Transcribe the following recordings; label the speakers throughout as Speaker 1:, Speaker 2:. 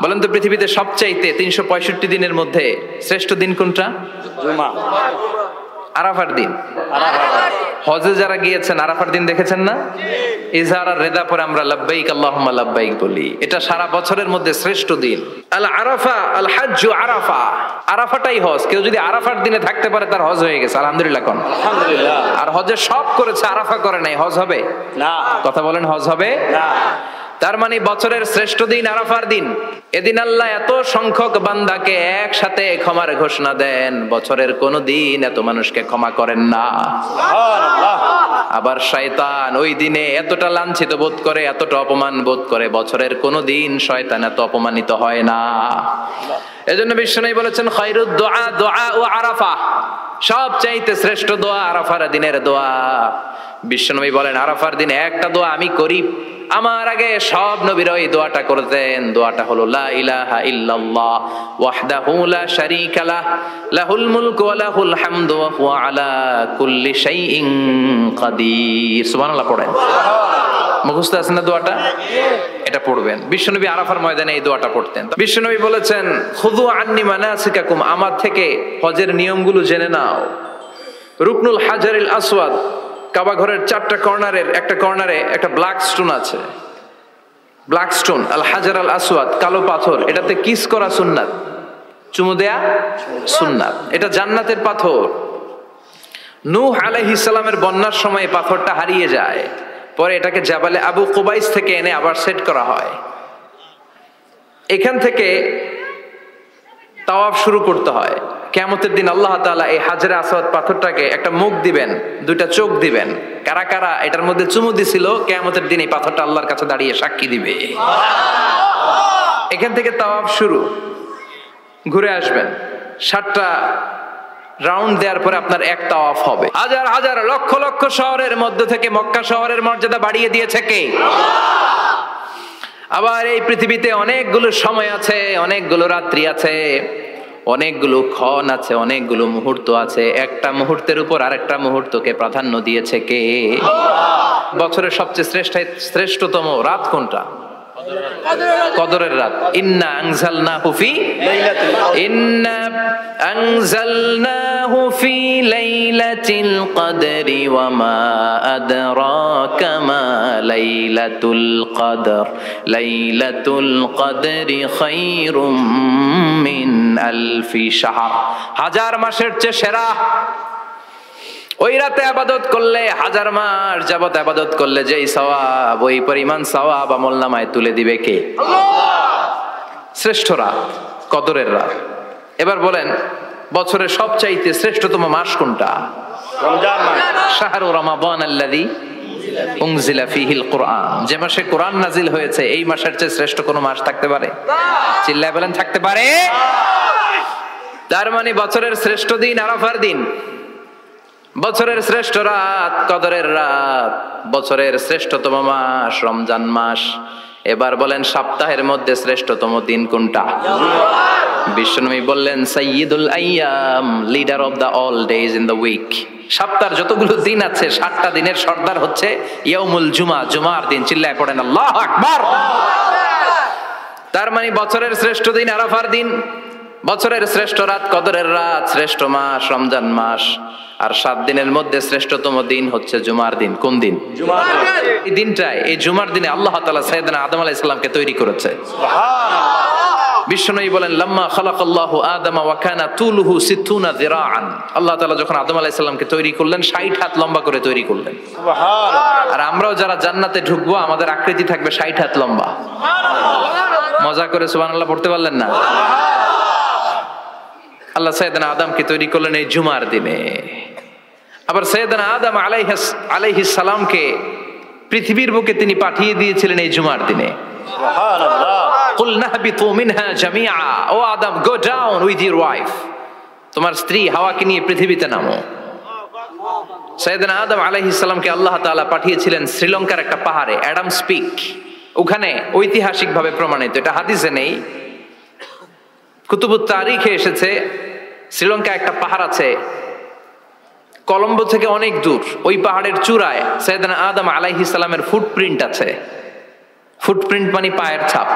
Speaker 1: বলেন তো পৃথিবীতে সবচাইতে 365 দিনের মধ্যে শ্রেষ্ঠ দিন কোনটা?
Speaker 2: জুমা,
Speaker 1: আরাফার দিন। হজে যারা গিয়েছেন আরাফার দিন দেখেছেন না? ইজহার আর রেদা পরে আমরা লাব্বাইক আল্লাহুম্মা লাব্বাইক বলি। এটা সারা বছরের মধ্যে শ্রেষ্ঠ দিন। আল আরাফা আল হাজ্জু আরাফা, আরাফাটাই হজ। কেউ যদি আরাফার দিনে থাকতে পারে তার হজ হয়ে গেছে, আলহামদুলিল্লাহ কোন।
Speaker 2: আলহামদুলিল্লাহ।
Speaker 1: আর হজে সব করেছে, আরাফা করে নাই, হজ হবে
Speaker 2: না।
Speaker 1: কথা বলেন, হজ হবে
Speaker 2: না।
Speaker 1: তার মানে বছরের শ্রেষ্ঠ দিন আরাফার দিন। এদিন আল্লাহ এত সংখ্যক বান্দাকে একসাথে ক্ষমার ঘোষণা দেন, বছরের কোন দিন এত মানুষকে ক্ষমা করেন না।
Speaker 2: সুবহানাল্লাহ।
Speaker 1: আবার শয়তান ওই দিনে এতটা লাঞ্ছিত বোধ করে, এতটা অপমান বোধ করে, বছরের কোন দিন শয়তান এত অপমানিত হয় না। এজন্য বিশ্বনবী বলেছেন খায়রুদ দুআ দুআ ও আরাফা, সবচাইতে শ্রেষ্ঠ দোয়া আরাফার দিনের দোয়া। বিশ্বনবী বলেন আরাফার দিনে একটা দোয়া আমি করি, আমার আগে সব নবীরা এই দোয়াটা করতেন। দোয়াটা হলো লা ইলাহা ইল্লাল্লাহ ওয়াহদাহু লা শারীকা লাহ লাহুল মুলকু ওয়া লাহুল হামদু ওয়া হুয়া আলা কুল্লি শাইইন কাদির। সুবহানাল্লাহ পড়েন। মুখস্থ আছে না দোয়াটা? এটা পড়বেন। বিশ্বনবী আরাফার ময়দানে এই দোয়াটা পড়তেন। বিশ্বনবী বলেছেন খুযু আন্নি মানাসিকাকুম, আমার থেকে হজের নিয়মগুলো জেনে নাও। রুকনুল হাজারিল আসওয়াদ, কাবা ঘরের 4টা কর্নারের একটা কর্নারে একটা ব্ল্যাক স্টোন আছে, ব্ল্যাক স্টোন আল হাজার আল আসওয়াদ, কালো পাথর। এটাতে কিস করা সুন্নাত, চুমু দেয়া সুন্নাত। এটা জান্নাতের পাথর। নূহ আলাইহিস সালামের বন্যার সময় পাথরটা হারিয়ে যায়, পরে এটাকে জাবালে আবু কুবাইস থেকে এনে আবার সেট করা হয়। এখান থেকে তাওয়াফ শুরু করতে হয়। কিয়ামতের দিন আল্লাহ তাআলা এই হাজরে আসওয়াদ পাথরটাকে একটা মুখ দিবেন, 2টা চোখ দিবেন। কারা কারা এটার মধ্যে চুমু দিছিল কিয়ামতের দিন এই পাথরটা আল্লাহর কাছে দাঁড়িয়ে সাক্ষী দিবে। এখান থেকে তাওয়াফ শুরু। ঘুরে আসবেন, 7টা রাউন্ড দেওয়ার পরে আপনার এক তাওয়াফ হবে। হাজার হাজার লক্ষ লক্ষ শহরের মধ্যে থেকে মক্কা শহরের মর্যাদা বাড়িয়ে দিয়েছে কে? আবার এই পৃথিবীতে অনেকগুলো সময় আছে, অনেকগুলো রাত্রি আছে, অনেকগুলো ক্ষণ আছে, অনেকগুলো মুহূর্ত আছে। একটা মুহূর্তের উপর আরেকটা মুহূর্তকে প্রাধান্য দিয়েছে কে? বছরের সবচেয়ে শ্রেষ্ঠতম রাত কোনটা? কদরের রাত। ইন্না আনজালনাহু ফি লাইলাতিল কদরি ওয়া মা আদরাকা মা লাইলাতুল কদর লাইলাতুল কদরি খায়রুম মিন আলফি শাহর। 1000 মাসের চেয়ে সেরা। ওই রাতে ইবাদত করলে 1000 মাস যাবত ইবাদত করলে যেই সওয়াব, ওই পরিমাণ সওয়াব আমলনামায় তুলে দিবে কে? আল্লাহ। শ্রেষ্ঠ রাত কদরের রাত। এবার বলেন বছরের সবচাইতে শ্রেষ্ঠতম মাস কোনটা?
Speaker 2: রমজান মাস।
Speaker 1: শাহরু রমাদান আল্লাযী উনজিলা ফীহিল কুরআন, যে মাসে কোরআন নাজিল হয়েছে এই মাসের চেয়ে শ্রেষ্ঠ কোন মাস থাকতে পারে? চিল্লায় বলেন থাকতে পারে? তার মানে বছরের শ্রেষ্ঠ দিন আরাফার দিন, বছরের শ্রেষ্ঠ রাত কদরের রাত, বছরের শ্রেষ্ঠতম মাস রমজান মাস। এবার বলেন সপ্তাহের মধ্যে শ্রেষ্ঠতম দিন কোনটা? বিশ্বনবী বললেন সাইয়্যিদুল আইয়াম, leader of the all days in the week. সপ্তাহের যতগুলো দিন আছে 7টা দিনের সর্দার হচ্ছে ইয়াউমুল জুমা, জুমার দিন। চিল্লায় পড়েন আল্লাহু আকবার। তার মানে বছরের শ্রেষ্ঠ দিন আরাফার দিন, বছরের শ্রেষ্ঠ রাত কদরের রাত, শ্রেষ্ঠ মাস রমজান মাস। আর 7 দিনের মধ্যে শ্রেষ্ঠতম দিন হচ্ছে জুমার দিন। কোন দিন?
Speaker 2: জুমার দিন।
Speaker 1: এই দিনটায়, এই জুমার দিনে আল্লাহ তাআলা সাইয়েদনা আদম আলাইহিস সালামকে তৈরি করেছে।
Speaker 2: সুবহানাল্লাহ।
Speaker 1: বিশ্বনবী বলেন লাম্মা খালাকাল্লাহু আদামা ওয়া কানা তুলুহু 60 যিরাআন। আল্লাহ তাআলা যখন আদম আলাইহিস সালামকে তৈরি করলেন 60 হাত লম্বা করে তৈরি করলেন।
Speaker 2: সুবহানাল্লাহ।
Speaker 1: আর আমরাও যারা জান্নাতে ঢুকবো আমাদের আকৃতি থাকবে 60 হাত লম্বা। মজা করে সুবহানাল্লাহ পড়তে পারলেন না? আল্লাহ সাইয়েদনা আদমকে তৈরি করলেন এই জুমার দিনে। আবার সাইয়েদনা আদম আলাইহিস সালামকে পৃথিবীর বুকে তিনি পাঠিয়ে দিয়েছিলেন এই জুমার দিনে।
Speaker 2: সুবহানাল্লাহ।
Speaker 1: কুল নাহবিতু মিনহা জামিআ, O Adam go down with your wife, তোমার স্ত্রী হাওয়াকে নিয়ে পৃথিবীতে নামো। সাইয়েদনা আদম আলাইহিস সালামকে আল্লাহ তাআলা পাঠিয়েছিলেন শ্রীলঙ্কার একটা পাহাড়ে, অ্যাডামস পিক। ওখানে ঐতিহাসিকভাবে প্রমাণিত, এটা হাদিসে নেই, কুতুবুত তারিখে এসেছে। শ্রীলঙ্কা একটা পাহাড় আছে, কলম্বো থেকে অনেক দূর। ওই পাহাড়ের চূড়ায় সাইয়েদনা আদম আলাইহিস সালামের ফুটপ্রিন্ট আছে। ফুটপ্রিন্ট মানে পায়ের ছাপ,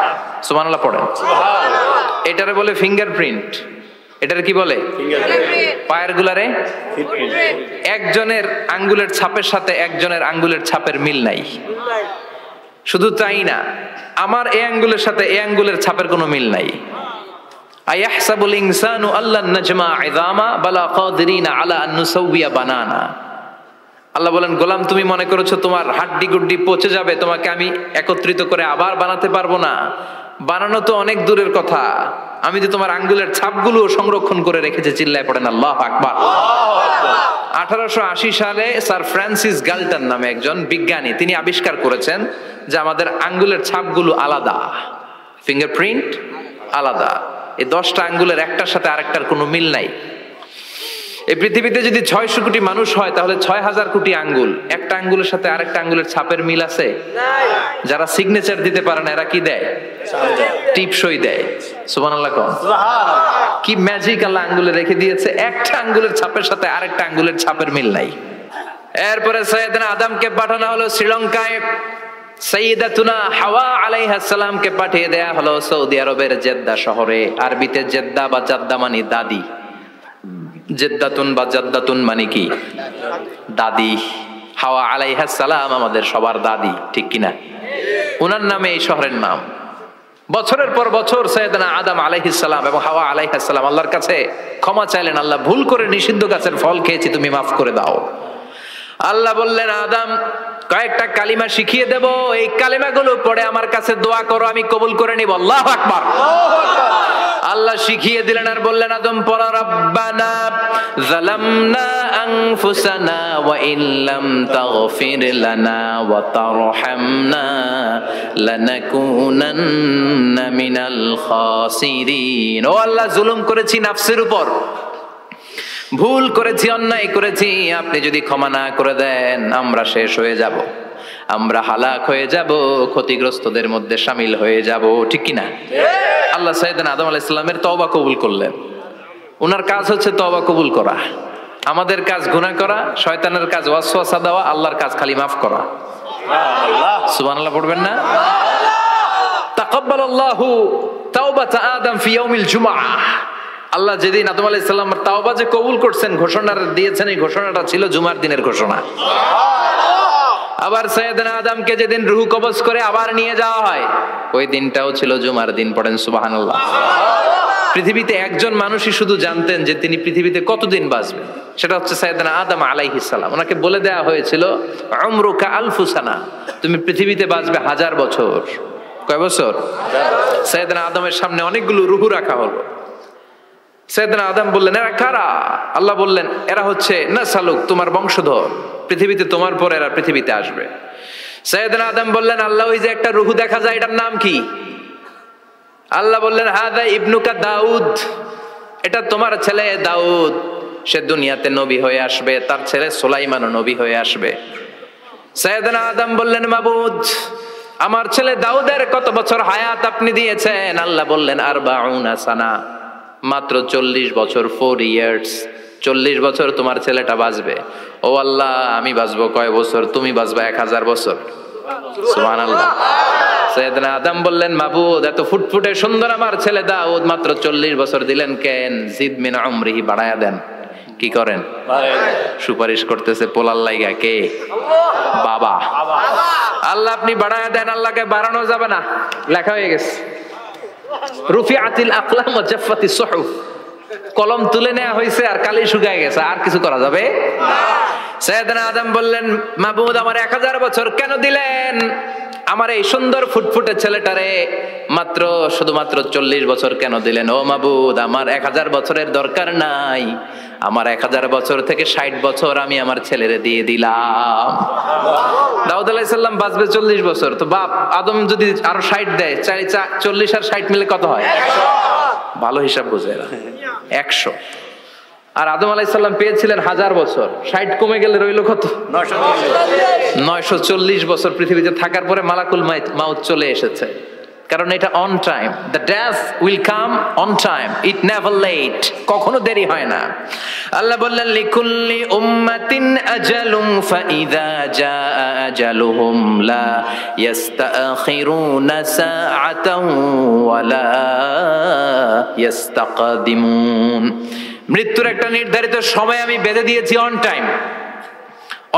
Speaker 1: সুবহানাল্লাহ পড়েন। এটারে বলে ফিঙ্গারপ্রিন্ট। এটারে কি বলে? পায়ের গুলারে একজনের আঙ্গুলের ছাপের সাথে একজনের আঙ্গুলের ছাপের মিল নাই। শুধু তাই না, আমার এই আঙ্গুলের সাথে এই আঙ্গুলের ছাপের কোনো মিল নাই। আয়াহসাবুল ইনসানু আল্লান নাজমা ইযামা বালা কাদিরিনা আলা আন নুসাউবিয়া বানানা। আল্লাহ বলেন, গোলাম তুমি মনে করেছো তোমার হাড্ডি গুড্ডি পচে যাবে, তোমাকে আমি একত্রিত করে আবার বানাতে পারবো না? বানানো তো অনেক দূরের কথা, আমি তো তোমার আঙ্গুলের ছাপগুলো সংরক্ষণ করে রেখেছি। চিল্লায় পড়েন আল্লাহু আকবার। 1880 সালে স্যার ফ্রান্সিস গাল্টন নামে একজন বিজ্ঞানী, তিনি আবিষ্কার করেছেন যে আমাদের আঙ্গুলের ছাপগুলো আলাদা, ফিঙ্গারপ্রিন্ট আলাদা। এই 10টা আঙ্গুলের একটার সাথে আরেকটার কোনো মিল নাই। এই পৃথিবীতে যদি 600 কোটি মানুষ হয় তাহলে 6000 কোটি আঙ্গুল, একটা আঙ্গুলের সাথে আরেকটা আঙ্গুলের ছাপের মিল আছে? যারা সিগনেচার দিতে পারে না এরা কি দেয়? টিপসই দেয়। সুবহানাল্লাহ কোন কি ম্যাজিক আল্লাহ আঙ্গুলে রেখে দিয়েছে, একটা আঙ্গুলের ছাপের সাথে আরেকটা আঙ্গুলের ছাপের মিল নাই। এরপরে সাইয়েদনা আদমকে পাঠানো হলো শ্রীলঙ্কায়, সাইয়্যিদাতুনা হাওয়া আলাইহিস সালামকে পাঠিয়ে দেয়া হলো সৌদি আরবের জেদ্দা শহরে। আরবিতে জেদ্দা বা জাদ্দা মানে দাদি, জেদ্দাতুন বা জাদ্দাতুন মানে কি? দাদি। হাওয়া আলাইহিস সালাম আমাদের সবার দাদি, ঠিক কিনা? ওনার নামে এই শহরের নাম। বছরের পর বছর সাইয়েদনা আদম আলাইহিস সালাম এবং হাওয়া আলাইহিস সালাম আল্লাহর কাছে ক্ষমা চাইলেন, আল্লাহ ভুল করে নিষিদ্ধ গাছের ফল খেয়েছি, তুমি মাফ করে দাও। আল্লাহ বললেন, আদম কয়েকটা কালিমা শিখিয়ে দেব, এই কালিমাগুলো পড়ে আমার কাছে দোয়া করো, আমি কবুল করে নিব। আল্লাহু আকবার। আল্লাহ শিখিয়ে দিলেন আর বললেন, আদম পড়া, রব্বানা যালামনা আনফুসানা ওয়া ইল্লাম তাগফির লানা ওয়া তারহামনা লানাকুনান্না মিনাল খাসিরিন। ও আল্লাহ, জুলুম করেছি নাফসের উপর, ভুল করেছি, অন্যায় করেছি, আপনি যদি ক্ষমা না করে দেন আমরা শেষ হয়ে যাব, আমরা হালাক হয়ে যাব, ক্ষতিগ্রস্তদের মধ্যে শামিল হয়ে যাব, ঠিক কিনা? আল্লাহ সাইয়েদনা আদম আলাইহিস সালামের তওবা কবুল করলেন। ওনার কাজ হচ্ছে তওবা কবুল করা, আমাদের কাজ গুনাহ করা, শয়তানের কাজ ওয়াসওয়াসা দেওয়া, আল্লাহর কাজ খালি মাফ করা। সুবহানাল্লাহ পড়বেন না? তাকাব্বালাল্লাহু তাওবাতা আদম ফি ইয়াউমিল জুমআহ। আল্লাহ যেদিন আদম আলাইহিস সালামের তাওবা যে কবুল করছেন, ঘোষণা দিয়েছেন, এই ঘোষণাটা ছিল জুমার দিনের ঘোষণা। আবার সাইয়েদনা আদমকে যেদিন রূহ কবজ করে আবার নিয়ে যাওয়া হয়, ওই দিনটাও ছিল জুমার দিন। পড়েন সুবহানাল্লাহ। পৃথিবীতে একজন মানুষই শুধু জানতেন যে তিনি পৃথিবীতে কতদিন বাঁচবেন, সেটা হচ্ছে সাইয়েদনা আদম আলাইহিস সালাম। ওনাকে বলে দেওয়া হয়েছিল, উমরুকা আলফু সানা, তুমি পৃথিবীতে বাঁচবে 1000 বছর। কয় বছর? সাইয়েদনা আদমের সামনে অনেকগুলো রূহ রাখা হলো। সাইয়েদনা আদম বললেন, এরা কারা? আল্লাহ বললেন, এরা হচ্ছে নাসালুক, তোমার বংশধর, পৃথিবীতে তোমার পর এরা পৃথিবীতে আসবে। সাইয়েদনা আদম বললেন, আল্লাহ ওই যে একটা রূহ দেখা যায়, এটার নাম কি? আল্লাহ বললেন, হাদা ইবনুকা দাউদ, এটা তোমার ছেলে দাউদ, সে দুনিয়াতে নবী হয়ে আসবে, তার ছেলে সুলাইমানও নবী হয়ে আসবে। সাইয়েদনা আদম বললেন, মাবুদ আমার ছেলে দাউদের কত বছর হায়াত আপনি দিয়েছেন? আল্লাহ বললেন, 40 সানা, মাত্র 40 বছর, 4 ইয়ার্স, 40 বছর তোমার ছেলেটা বাঁচবে। ও আল্লাহ, আমি বাঁচবো কয় বছর? তুমি বাঁচবা 1000 বছর। সুবহানাল্লাহ। সাইয়েদনা আদম বললেন, মাবুদ এত ফুটফুটে সুন্দর আমার ছেলে দাউদ, মাত্র 40 বছর দিলেন কেন? জিদ মিন উমরিহি, বাড়ায়া দেন। কি করেন? সুপারিশ করতেছে পোলার লাইগা কে? বাবা। আল্লাহ আপনি বাড়ায়া দেন। আল্লাহকে বাড়ানো যাবে না, লেখা হয়ে গেছে, রুফিআতিল আকলাম ওয়া জাফফাতিস সুহুফ, কলম তুলে নেওয়া হয়েছে আর কালি শুকায় গেছে, আর কিছু করা যাবে না। সাইয়েদনা আদম বললেন, মাবুদ আমার 1000 বছর কেন দিলেন? আমার এই সুন্দর ফুটফুটে ছেলেটারে মাত্র শুধুমাত্র 40 বছর কেন দিলেন? ও মাবুদ, আমার 1000 বছরের দরকার নাই, আমার 1000 বছর থেকে 60 বছর আমি আমার ছেলেরে দিয়ে দিলাম। দাউদ আলাইহিস সালাম বাঁচবে 40 বছর, তো বাপ আদম যদি আরো 60 দেয়, 40 আর 60 মিলে কত হয়? 100। ভালো হিসাব বুঝে না, 100। আর আদম আলাইহিস সালাম পেয়েছিলেন 1000 বছর, 60 কমে গেলে রইল কত? 940 বছর পৃথিবীতে থাকার পরে মালাকুল মাউত চলে এসেছে। কারণ এটা on time. The death will come on time, it never late, কখনো দেরি হয় না। আল্লাহ বললেন লিকুল্লি উম্মাতিন আজালুম ফাইযা জাআ আজালুহুম লা ইস্তাখিরুনা সাআতাও ওয়ালা ইস্তাকদিমুন। মৃত্যুর একটা নির্ধারিত সময় আমি বেঁধে দিয়েছি, অন টাইম।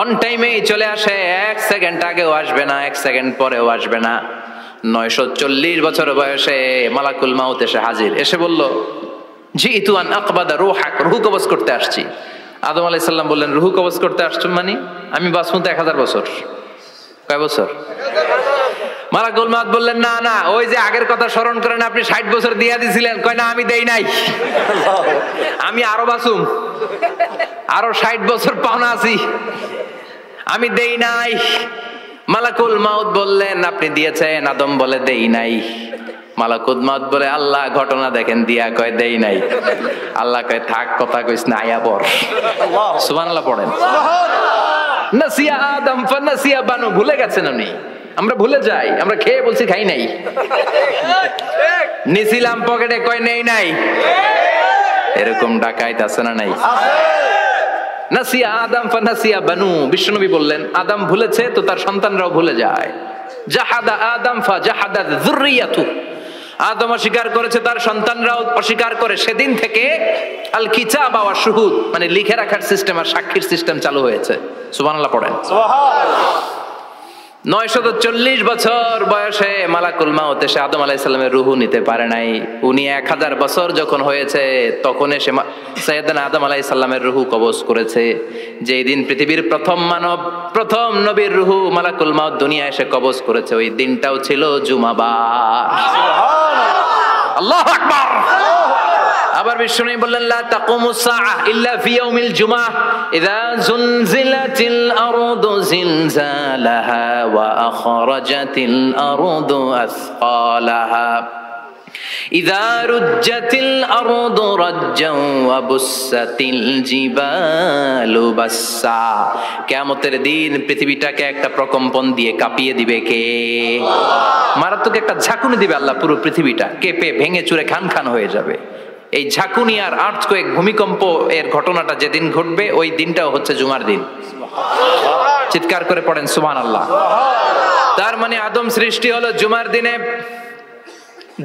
Speaker 1: অন টাইমেই চলে আসে, 1 সেকেন্ড আগেও আসবে না, 1 সেকেন্ড পরেও আসবে না। 940 বছর বয়সে মালাকুল মাউত এসে হাজির, এসে বলল জিতু আন আকবাদা রূহাক, রূহ কবজ করতে আসছি। আদম আলাইহিস সালাম বললেন রূহ কবজ করতে আসছো মানে? আমি বাঁচবো তো 1000 বছর। কয় বছর? মালাকুল মাউত বললেন না না, ওই যে আগের কথা স্মরণ করেন, আপনি 60 বছর দিয়ে দিয়েছিলেন। কয় না, আমি দেই নাই, আমি আরো বাঁচুম, আরো 60 বছর পাওনা আছি, আমি দেই নাই। মালাকুল মাউত বললেন আপনি দিয়েছেন। আদম বলে দেই নাই। মালাকুল মাউত বলে আল্লাহ ঘটনা দেখেন দিয়া, কয় দেই নাই। আল্লাহ কয় থাক, কথা কইস না, আয়া পড়। সুবহানাল্লাহ পড়েন। নাসিয়া আদম ফানাসিয়া বানু, ভুলে গেছেন উনি। আমরা ভুলে যাই, আমরা খেয়ে বলছি খাই নাই, নিছিলাম পকেটে, কয় নেই নাই। এরকম ডাকাইত আছে না নাই? নাসিয়া আদম ফানাসিয়া বানু, বিশ্বনবী বললেন আদম ভুলেছে তো তার সন্তানরাও ভুলে যায়। জাহাদা আদম ফাজাহাদাত যুররিয়াতু, আদম অস্বীকার করেছে, তার সন্তানরাও অস্বীকার করে। সেদিন থেকে আল কিতাব ওয়া শুহুদ, মানে লিখে রাখার সিস্টেম আর সাক্ষীর সিস্টেম চালু হয়েছে। সুবহানাল্লাহ পড়েন। সুবহানাল্লাহ। 940 বছর বয়সে মালাকুল মাউত এসে আদম আলাইহিস সালামের রূহ নিতে পারে নাই। উনি 1000 বছর যখন হয়েছে তখন এসে সাইয়েদনা আদম আলাইহিস সালামের রূহ কবজ করেছে। যেই দিন পৃথিবীর প্রথম মানব, প্রথম নবীর রূহ মালাকুল মাউত দুনিয়া এসে কবজ করেছে, ওই দিনটাও ছিল জুমাবার। সুবহানাল্লাহ, আল্লাহু আকবার। আবার বিশ্বনবী বললেন লা তাকুমুস সাআহ ইল্লা ফি ইয়াউমিল জুমআহ ইযা যুনজিলাতিল আরদু জিলজালাহা ওয়া আখরাজাতিল আরদু আসকালাহা ইযা রুজ্জাতিল আরদু রাজ্জান ওয়া বুসাতিল জিবালু বাসসা। কিয়ামতের দিন পৃথিবীটাকে একটা প্রকম্পন দিয়ে কাঁপিয়ে দিবে কে? মারাত্মক একটা ঝাঁকুনি দিবে আল্লাহ, পুরো পৃথিবীটা কেঁপে ভেঙে চুরে খান খান হয়ে যাবে। এই ঝাঁকুনি আর আর্থকোয়েক, ভূমিকম্প এর ঘটনাটা যেদিন ঘটবে ওই দিনটাও হচ্ছে জুমার দিন। চিৎকার করে পড়েন সুবহানাল্লাহ। তার মানে আদম সৃষ্টি হলো জুমার দিনে,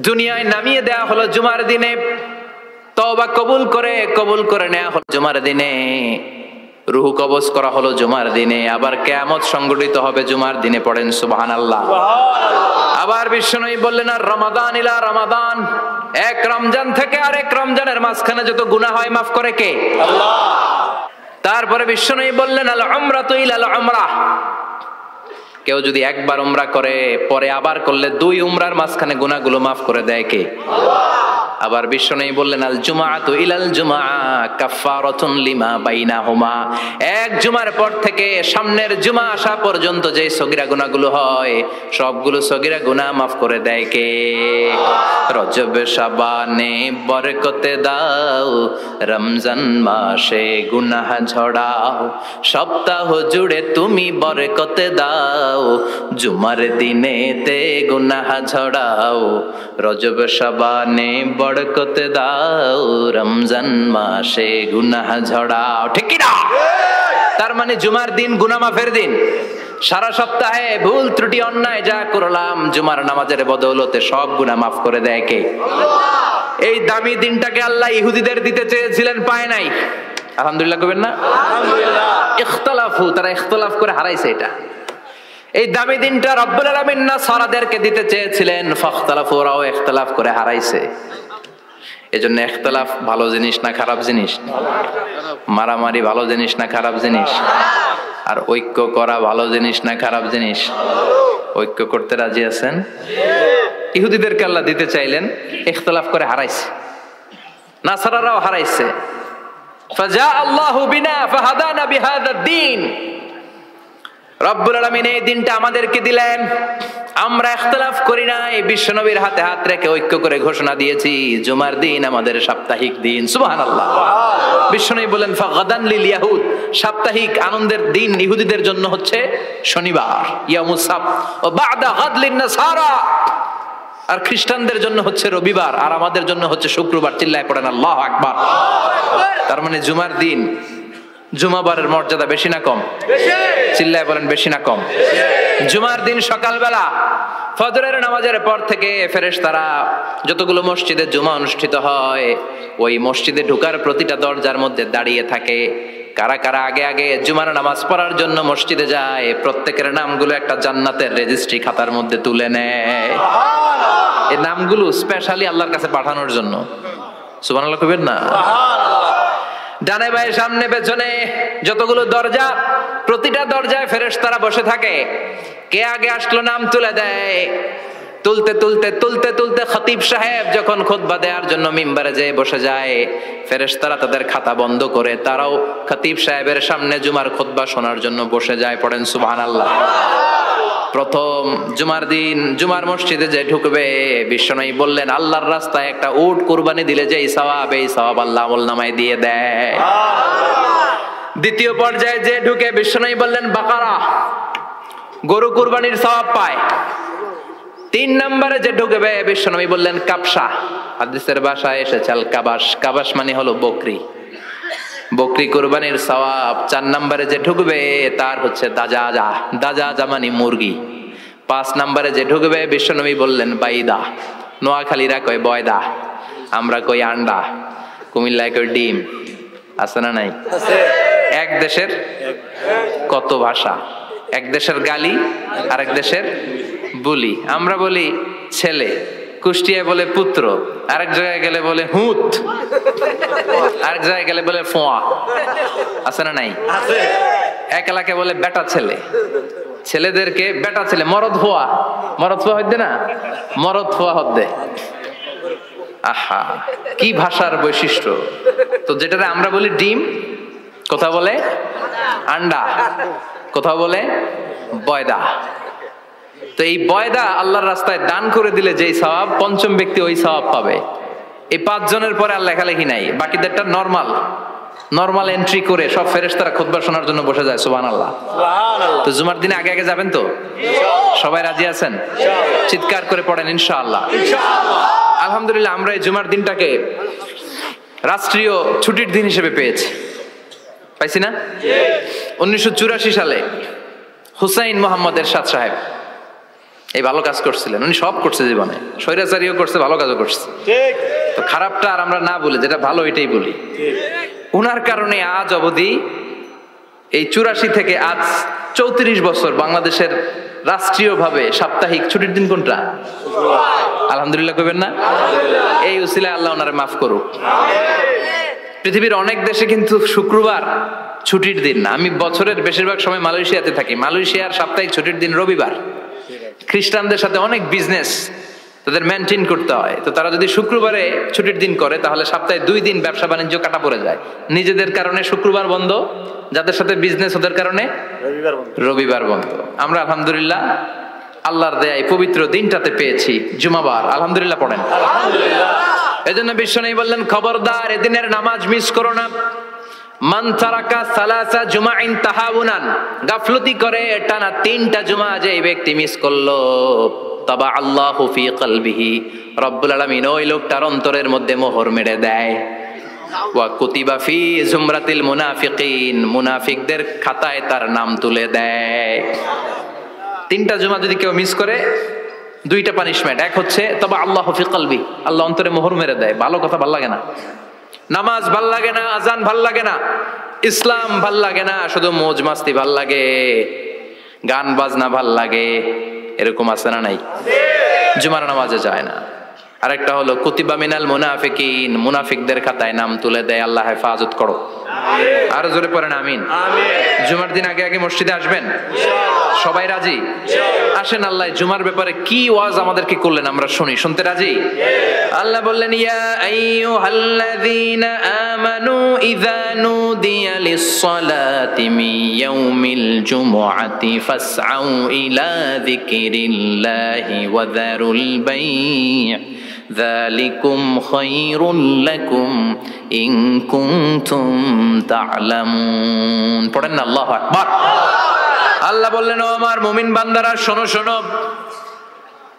Speaker 1: দুনিয়ায় নামিয়ে দেয়া হলো জুমার দিনে, তওবা কবুল করে নেওয়া হলো জুমার দিনে, রূহ কবজ করা হলো জুমার দিনে, আবার কিয়ামত সংগঠিত হবে জুমার দিনে। পড়েন সুবহানাল্লাহ। আবার বিশ্বনবী বললেন আর রমাদান ইলা রমাদান, এক রমজান থেকে আরেক রমজানের মাঝখানে যত গুনাহ হয় মাফ করে কে? আল্লাহ। তারপরে বিশ্বনবী বললেন আল উমরাতু ইলাল উমরাহ, কেউ যদি একবার উমরা করে পরে আবার করলে 2 উমরার মাঝখানে গুনাহগুলো মাফ করে দেয় কে? আল্লাহ। আবার বিশ্বনবী বললেন আল জুমআতু ইলাল জুমআ কাফারাতুন লিমা বাইনাহুমা, এক জুমার পর থেকে সামনের জুমা আসা পর্যন্ত যে সগীরা গুনাহগুলো হয় সবগুলো সগীরা গুনাহ মাফ করে দেয় কে? রজব শাবানে বরকতে দাও, রমজান মাসে গুনাহ ঝড়াও, সপ্তাহ জুড়ে তুমি বরকতে দাও, জুমার দিনেতে গুনাহ ঝড়াও, রজব শাবানে বরকতে দাও, রমজান মাসে গুনাহ ঝড়াও। ঠিক কি না? তার মানে জুমার দিন গুনাহ মাফের দিন। সারা সপ্তাহে ভুল ত্রুটি অন্যায় যা করলাম জুমার নামাজের বদৌলতে সব গুনাহ মাফ করে দেয় কে? আল্লাহ। এই দামি দিনটাকে আল্লাহ ইহুদিদের দিতে চেয়েছিলেন, পায় নাই। আলহামদুলিল্লাহ কইবেন না? আলহামদুলিল্লাহ। ইখতিলাফু, তারা ইখতিলাফ করে হারাইছে এটা। এই দামি দিনটা রব্বুল আলামিন নাসারাদেরকে দিতে চেয়েছিলেন, ফাখতালাফু, ওরাও ইখতিলাফ করে হারাইছে। এজন্য ইখতিলাফ ভালো জিনিস না খারাপ জিনিস? মারামারি ভালো জিনিস না খারাপ জিনিস? আর ঐক্য করা ভালো জিনিস না খারাপ জিনিস? ঐক্য করতে রাজি আছেন? ইহুদিদেরকে আল্লাহ দিতে চাইলেন, ইখতিলাফ করে হারাইছে। নাসারারাও হারাইছে। ফাজা আল্লাহু বিনা ফাহাদানা বিহাদা দ্বীন, রব্বুল আলামিন এই দিনটা আমাদেরকে দিলেন, আমরা ইখতিলাফ করি নাই, বিশ্বনবীর হাতে হাত রেখে ঐক্য করে ঘোষণা দিয়েছি জুমার দিন আমাদের সাপ্তাহিক দিন। সুবহানাল্লাহ। বিশ্বনবী বলেন ফাগাদান লিল ইয়াহুদ, সাপ্তাহিক আনন্দের দিন ইহুদিদের জন্য হচ্ছে শনিবার, ইয়ামুস সাbt, ও বাদা গাদ লিন নাসারা, আর খ্রিস্টানদের জন্য হচ্ছে রবিবার, আর আমাদের জন্য হচ্ছে শুক্রবার। চিল্লায় পড়েন আল্লাহু আকবার। তার মানে জুমার দিন, জুমাবারের মর্যাদা বেশি না কম? চিল্লায় বলেন বেশি না কম? জুমার দিন সকালবেলা ফজরের নামাজের পর থেকে ফেরেশতারা যতগুলো মসজিদে জুমা অনুষ্ঠিত হয় ওই মসজিদে ঢোকার প্রতিটা দরজার মধ্যে দাঁড়িয়ে থাকে। কারা কারা আগে আগে জুমার নামাজ পড়ার জন্য মসজিদে যায়, প্রত্যেকের নামগুলো একটা জান্নাতের রেজিস্ট্রি খাতার মধ্যে তুলে নেয়। এই নামগুলো স্পেশালি আল্লাহর কাছে পাঠানোর জন্য। সুবহানাল্লাহ কইবেন না? ডানে বায়ে সামনে পেছনে যতগুলো দরজা, প্রতিটা দরজায় ফেরেশতারা বসে থাকে। কে আগে আসলো নাম তুলে দেয়। তুলতে তুলতে তুলতে তুলতে খতিব সাহেব যখন খুতবা দেওয়ার জন্য মিম্বারে যেয়ে বসে যায়, ফেরেশতারা তাদের খাতা বন্ধ করে তারাও খতিব সাহেবের সামনে জুমার খুতবা শোনার জন্য বসে যায়। পড়েন সুবহানাল্লাহ। প্রথম জুমার দিন জুমার মসজিদে যে ঢুকবে, বিশ্বনবী বললেন আল্লাহর রাস্তায় একটা উট কুরবানি দিলে যে সওয়াব, এই সওয়াব আল্লাহ আমলনামায় দিয়ে দেয়। দ্বিতীয় পর্যায়ে যে ঢুকে, বিশ্বনবী বললেন বাকারা, গরু কুরবানির সওয়াব পায়। 3 নম্বরে যে ঢুকবে, বিশ্বনবী বললেন কাবসা, হাদিসের ভাষায় এসেছে আল কাবাস, কাবাস মানে হলো বকরি, বকরি কুরবানির সওয়াব। 4 নম্বরে যে ঢুকবে তার হচ্ছে দাজাজা, দাজাজা মানে মুরগি। 5 নম্বরে যে ঢুকবে, বিশ্বনবী বললেন বাইদা, নোয়াখালীরা কয় বয়দা, আমরা কই আন্ডা, কুমিল্লায় কই ডিম। আছে না নাই? এক দেশের কত ভাষা, এক দেশের গালি আর এক দেশের বুলি। আমরা বলি ছেলে, কুষ্টিয়ায় বলে পুত্র, আরেক জায়গায় গেলে বলে হুত, আরেক জায়গায় গেলে বলে ফোয়া। আছে না নাই? এক এলাকায় বলে বেটা ছেলে, ছেলেদেরকে বেটা ছেলে, মরদ ফোয়া, মরদ ফোয়া হইতে না, মরদ ফোয়া হদ্দে। আহা, কি ভাষার বৈশিষ্ট্য। তো যেটাতে আমরা বলি ডিম, কোথাও বলে আন্ডা, কোথাও বলে বয়দা। তো এই বয়দা আল্লাহর রাস্তায় দান করে দিলে যেই সওয়াব, পঞ্চম ব্যক্তি ওই সওয়াব পাবে। এই 5 জনের পরে আর লেখালেখি নাই, বাকিদেরটা নরমাল এন্ট্রি করে সব ফেরেশতারা খুতবা শোনার জন্য বসে যায়। সুবহানাল্লাহ। তো জুমার দিনে আগে আগে যাবেন তো? সবাই রাজি আছেন? চিৎকার করে পড়েন ইনশাআল্লাহ। আলহামদুলিল্লাহ, আমরা এই জুমার দিনটাকে রাষ্ট্রীয় ছুটির দিন হিসেবে পেয়েছি, পাইছি না? 1984 সালে হুসাইন মোহাম্মদ এরশাদ সাহেব এই ভালো কাজ করছিলেন। উনি সব করছে জীবনে, স্বৈরাচারীও করছে, ভালো কাজও করছে। তো খারাপটা আর আমরা না বলি, যেটা ভালো এটাই বলি। উনার কারণে আজ অবধি এই 84 থেকে আজ 34 বছর বাংলাদেশের রাষ্ট্রীয়ভাবে সাপ্তাহিক ছুটির দিন কোনটা? আলহামদুলিল্লাহ কইবেন না? এই উসিলায় আল্লাহ ওনারে মাফ করুক। পৃথিবীর অনেক দেশে কিন্তু শুক্রবার ছুটির দিন না। আমি বছরের বেশিরভাগ সময় মালয়েশিয়াতে থাকি। মালয়েশিয়ার সাপ্তাহিক ছুটির দিন রবিবার। খ্রিস্টানদের সাথে অনেক বিজনেস তাদের মেনটেন করতে হয়। তো তারা যদি শুক্রবারে ছুটির দিন করে, তাহলে সপ্তাহে 2 দিন ব্যবসা বাণিজ্য কাটা পড়ে যায়। নিজেদের কারণে শুক্রবার বন্ধ, যাদের সাথে বিজনেস ওদের কারণে রবিবার বন্ধ। আমরা আলহামদুলিল্লাহ আল্লাহর দেয়ায় পবিত্র দিনটাতে পেয়েছি জুমাবার। আলহামদুলিল্লাহ পড়েন। এজন্য বিশ্বনবী বললেন খবরদার এদিনের নামাজ মিস করো না। মান তারাকা সালাসা জুমাইন তাহাউনান, গাফলতি করে টানা 3টা জুমা যে ব্যক্তি মিস করলো, তাবা আল্লাহু ফি কলবিহি, রব্বুল আলামিন ওই লোকটার অন্তরের মধ্যে মোহর মেরে দেয়। ওয়া কুতিবা ফি জুমরাতিল মুনাফিকিন, মুনাফিকদের খাতায় তার নাম তুলে দেয়। 3টা জুমা যদি কেউ মিস করে, 2টা পানিশমেন্ট। এক হচ্ছে তাবা আল্লাহু ফি কলবি, আল্লাহ অন্তরে মোহর মেরে দেয়। ভালো কথা ভাল লাগে না, নামাজ ভাল লাগে না, আজান ভাল লাগে না, ইসলাম ভাল লাগে না, শুধু মৌজ মাস্তি ভাল লাগে, গান বাজনা ভাল লাগে, এরকম আছে না নাই? জুমার নামাজে যায় না। আরেকটা হলো কুতিবা মিনাল মুনাফিকিন, মুনাফিকদের খাতায় নাম তুলে দেয়। আল্লাহ হেফাজত করো। আরো জোরে পড়েন আমিন। জুমার দিন আগে আগে মসজিদে আসবেন? সবাই রাজি? আসেন, আল্লাহ জুমার ব্যাপারে কি ওয়াজ আমাদেরকে করলেন আমরা শুনি। শুনতে রাজি? আল্লাহ বললেন ইয়া আইয়ুহাল্লাযীনা আমানু ইযা নুদিয়া লিস-সালাতি মিন ইয়াউমিল জুমআতি ফাসআউ ইলা যিকরিল্লাহি ওয়া যারুল বাই', যালিকুম খায়রুল লাকুম ইন কুনতুম তা'লামুন। পড়েন না আল্লাহু আকবার। আল্লাহ বললেন ও আমার মুমিন বান্দারা শোনো শোনো,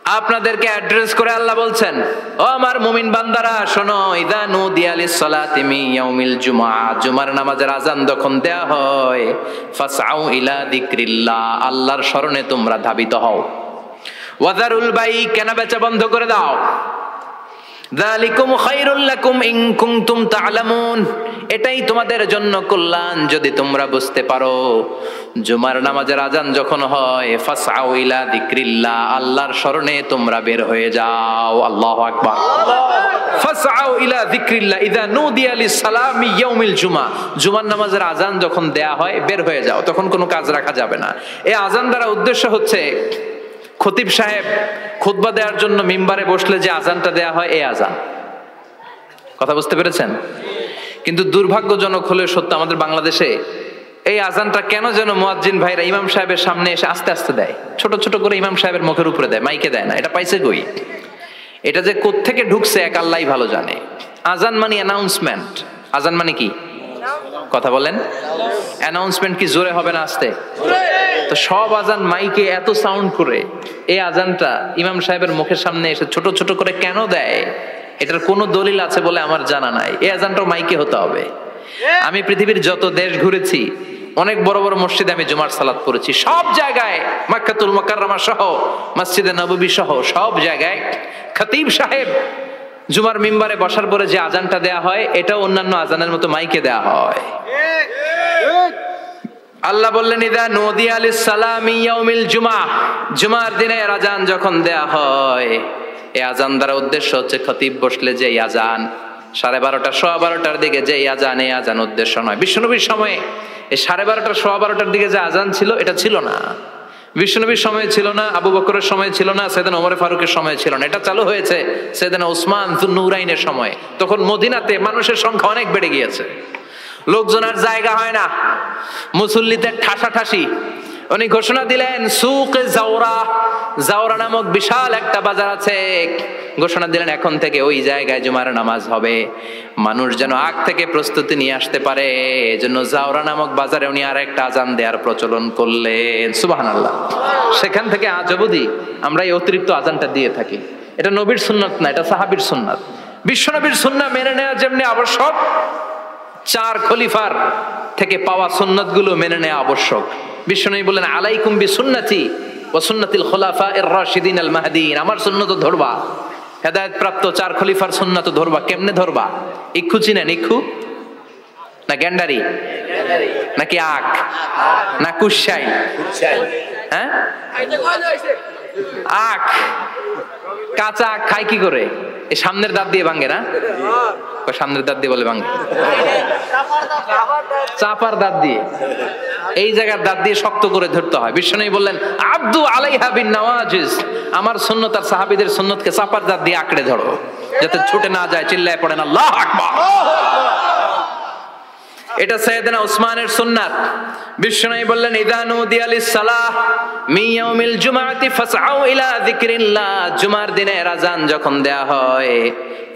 Speaker 1: আপনাদেরকে অ্যাড্রেস করে আল্লাহ বলছেন, ও আমার মুমিন বান্দারা শোনো, ইযা নুদিয়া লিস-সালাতি মিন ইয়াউমিল জুমআ, জুমার নামাজের আযান যখন দেয়া হয়, ফাসআউ ইলা যিকরিল্লাহ, আল্লাহর স্মরণে তোমরা ধাবিত হও। ওয়াযারুল বাই, কেনা বেচা বন্ধ করে দাও। যালিকুম খায়রুল লাকুম ইন কুনতুম তা'লামুন, এটাই তোমাদের জন্য কল্যাণ যদি তোমরা বুঝতে পারো। জুমার নামাজের আযান যখন হয়, ফাসআউ ইলা যিকরিল্লাহ, আল্লাহর স্মরণে তোমরা বের হয়ে যাও। আল্লাহু আকবার। ফাসআউ ইলা যিকরিল্লাহ ইযা নুদিয়া লিস-সালামি ইয়াউমিল জুমআ, জুমার নামাজের আযান যখন দেয়া হয় বের হয়ে যাও, তখন কোনো কাজ রাখা যাবে না। এই আযান দ্বারা উদ্দেশ্য হচ্ছে খতিব সাহেব খুতবা দেওয়ার জন্য মিম্বারে বসলে যে আযানটা দেয়া হয়, এই আযান। কথা বুঝতে পেরেছেন? কিন্তু দুর্ভাগ্যজনক হলে সত্য, আমাদের বাংলাদেশে এই আযানটা কেন যেন মুয়াজ্জিন ভাইরা ইমাম সাহেবের সামনে এসে আস্তে আস্তে দেয়, ছোট ছোট করে ইমাম সাহেবের মুখের উপরে দেয়, মাইকে দেয় না। এটা পাইছে কই? এটা যে কোত্থেকে ঢুকছে এক আল্লাহই ভালো জানে। আযান মানে অ্যানাউন্সমেন্ট। আযান মানে কি? কথা বলেন। অ্যানাউন্সমেন্ট কি জোরে হবে না আস্তে? তো সব আযান মাইকে এত সাউন্ড করে, এই আযানটা ইমাম সাহেবের মুখের সামনে এসে ছোট ছোট করে কেন দেয়? এটার কোনো দলিল আছে বলে আমার জানা নাই। এই আযানটাও মাইকে হতে হবে। আমি পৃথিবীর যত দেশ ঘুরেছি, অনেক বড় বড় মসজিদে আমি জুমার সালাত পড়েছি, সব জায়গায় মক্কাতুল মুকাররমা সহ মসজিদে নববী সহ সব জায়গায় খতিব সাহেব জুমার মিম্বারে বসার পরে যে আযানটা দেয়া হয়, এটা অন্যান্য আযানের মতো মাইকে দেয়া হয়। আল্লাহ বললেন, ইযা নুদিয়া লিস-সালামি ইয়াউমিল জুমআ, জুমার দিনের আযান যখন দেয়া হয়, এই আযান দ্বারা উদ্দেশ্য হচ্ছে খতিব বসলে যে আযান 12:30 12:15 দিকে যে আযান, এই আযান উদ্দেশ্য নয়। বিশ্বনবীর সময়ে এই 12:30 12:15 দিকে যে আযান ছিল, এটা ছিল না। বিশ্বনবীর সময় ছিল না, আবু বকরের সময় ছিল না, সাইয়েদনা ওমর ফারুকের সময় ছিল না। এটা চালু হয়েছে সাইয়েদনা উসমান যুন্নুরাইনের সময়। তখন মদিনাতে মানুষের সংখ্যা অনেক বেড়ে গিয়েছে, লোকজনের জায়গা হয় না, মুসল্লিদের ঠাসাঠাসি। উনি ঘোষণা দিলেন, সুকে জাওরা, জাওরা নামক বিশাল একটা বাজার আছে, ঘোষণা দিলেন এখন থেকে ওই জায়গায় জুমার নামাজ হবে। মানুষ যেন আগ থেকে প্রস্তুতি নিয়ে আসতে পারে, এজন্য জাওরা নামক বাজারে উনি আর একটা আযান দেওয়ার প্রচলন করলেন। সুবহানাল্লাহ। সেখান থেকে আজ অবধি আমরা এই অতিরিক্ত আযানটা দিয়ে থাকি। এটা নবীর সুন্নাত না, এটা সাহাবীর সুন্নাত। বিশ্বনবীর সুন্নাহ মেনে নেওয়া যেমনি আবশ্যক, 4 খলিফার থেকে পাওয়া সুন্নাতগুলো মেনে নেওয়া আবশ্যক। বিশ্বনবী বলেন, আলাইকুম বিসুন্নতি ওয়া সুন্নাতিল খুলাফায়ে রাশিদিন আল মাহদিয়িন, আমার সুন্নাত ধরবা। হেদায়েত প্রাপ্ত 4 খলিফার সুন্নাত ধরবা। কেমনে ধরবা? ইক্ষু চিনেন? ইক্ষু না গ্যান্ডারি নাকি আখ না কুশাই? হ্যাঁ, আখ। কাঁচা আখ খায় কি করে? এই সামনের দাঁত দিয়ে ভাঙে না? সামনের দাঁত দিয়ে বলে ভাঙে, চাপার দাঁত দিয়ে, এই জায়গার দাঁত দিয়ে শক্ত করে ধরতে হয়। বিশ্বনবী বললেন, আব্দু আলাইহা বিন নওয়াজিজ, আমার সুন্নাত আর সাহাবীদের সুন্নাতকে চাপার দাঁত দিয়ে আঁকড়ে ধরো, যাতে ছুটে না যায়। চিল্লায় পড়েন আল্লাহু আকবার। এটা সাইয়েদনা উসমানের সুন্নাত। বিশ্বনবী বললেন, ইযা নুদিয়া লিস-সালাহ মিন ইয়াউমিল জুমআতি ফাসআউ ইলা যিকরিল্লাহ, জুমার দিনের আযান যখন দেয়া হয়,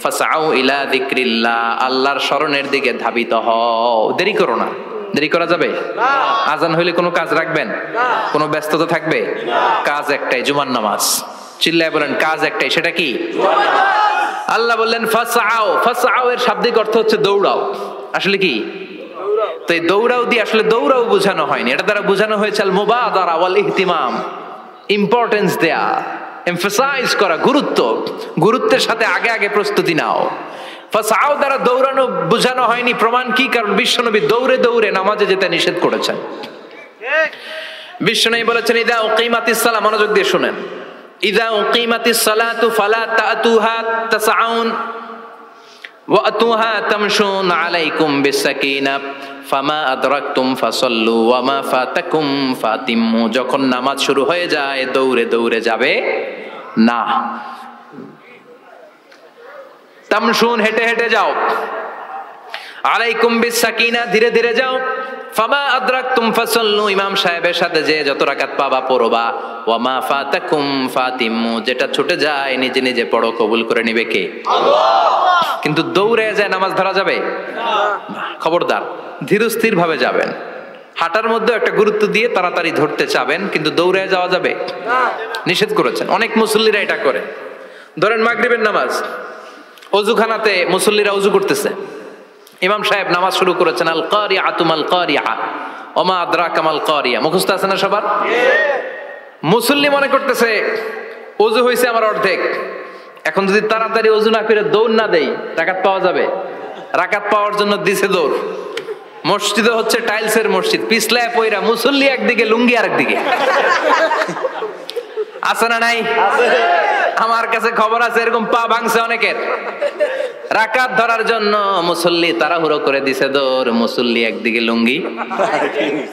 Speaker 1: ফাসআউ ইলা যিকরিল্লাহ, আল্লাহর স্মরণের দিকে ধাবিত হও। দেরি করো না। দেরি করা যাবে না। আযান হইলে কোনো কাজ রাখবেন? কোনো ব্যস্ততা থাকবে? কাজ একটাই, জুমার নামাজ। চিল্লায় বলেন, কাজ একটাই, সেটা কি? আল্লাহ বললেন ফাসআউ, ফাসআউ এর শাব্দিক অর্থ হচ্ছে দৌড়াও। আসলে কি? তো এই দৌড়াও দিয়ে আসলে দৌড়াও বোঝানো হয়নি, এটা দ্বারা বোঝানো হয়েছে আল মুবাদারা ওয়াল ইহতিমাম, ইম্পর্টেন্স দেয়া, এমফাসাইজ করা, গুরুত্ব, গুরুত্বের সাথে আগে আগে প্রস্তুতি নাও। ফাসআউ দ্বারা দৌড়ানো বোঝানো হয়নি। প্রমাণ কি? কারণ বিশ্বনবী দৌড়ে দৌড়ে নামাজে যেতে নিষেধ করেছেন। বিশ্বনবী বলেছেন, ইযা উকিমাতিস সালাহ, মনোযোগ দিয়ে শুনেন, ইযা উকিমাতিস সালাতু ফালা তাতুহা তাসআউন ওয়া আতুহা তামশুন আলাইকুম বিসাকিনা ফামা আদরাকতুম ফাসাল্লু ওয়া মা ফাতাকুম ফাতিম্মু, যখন নামাজ শুরু হয়ে যায় দৌড়ে দৌড়ে যাবে না। তামশুন, হেঁটে হেঁটে যাও। আলাইকুম বিসাকিনা, ধীরে ধীরে যাও। ফামা আদরাকতুম ফাসাল্লু, ইমাম সাহেবের সাথে যে যত রাকাত পাবা পড়বা। ওয়া মা ফাতাকুম ফাতিম্মু, যেটা ছুটে যায় নিজে নিজে পড়ো, কবুল করে নিবে কে? আল্লাহ। কিন্তু দৌড়ে যায় নামাজ ধরা যাবে না। খবরদার, ধীরস্থির ভাবে যাবেন। হাঁটার মধ্যে একটা গুরুত্ব দিয়ে তাড়াতাড়ি ধরতে চাবেন, কিন্তু দৌড়ে যাওয়া যাবে নিষেধ করেছেন। অনেক মুসল্লিরা এটা করে। ধরেন মাগরিবের নামাজ, অজুখানাতে মুসল্লিরা অজু করতেছে, ইমাম সাহেব নামাজ শুরু করেছেন, আল কারিআতু মাল কারিআ ওমা আদরাকা মাল কারিআ, মুখস্থ আছে না সবার? মুসল্লি মনে করতেছে অজু হয়েছে আমার অর্ধেক, এখন যদি তাড়াতাড়ি অজু না করে দৌড় না দেই রাকাত পাওয়া যাবে। রাকাত পাওয়ার জন্য দিছে দৌড়। মসজিদে হচ্ছে টাইলসের মসজিদ, পিছলায় পয়রা মুসল্লি একদিকে, লুঙ্গি আরেকদিকে। আছে না নাই? আমার কাছে খবর আছে এরকম পা ভাঙছে অনেকের। রাকাত ধরার জন্য মুসল্লি তাড়াহুড়ো করে দিছে দৌড়, মুসল্লি একদিকে লুঙ্গি,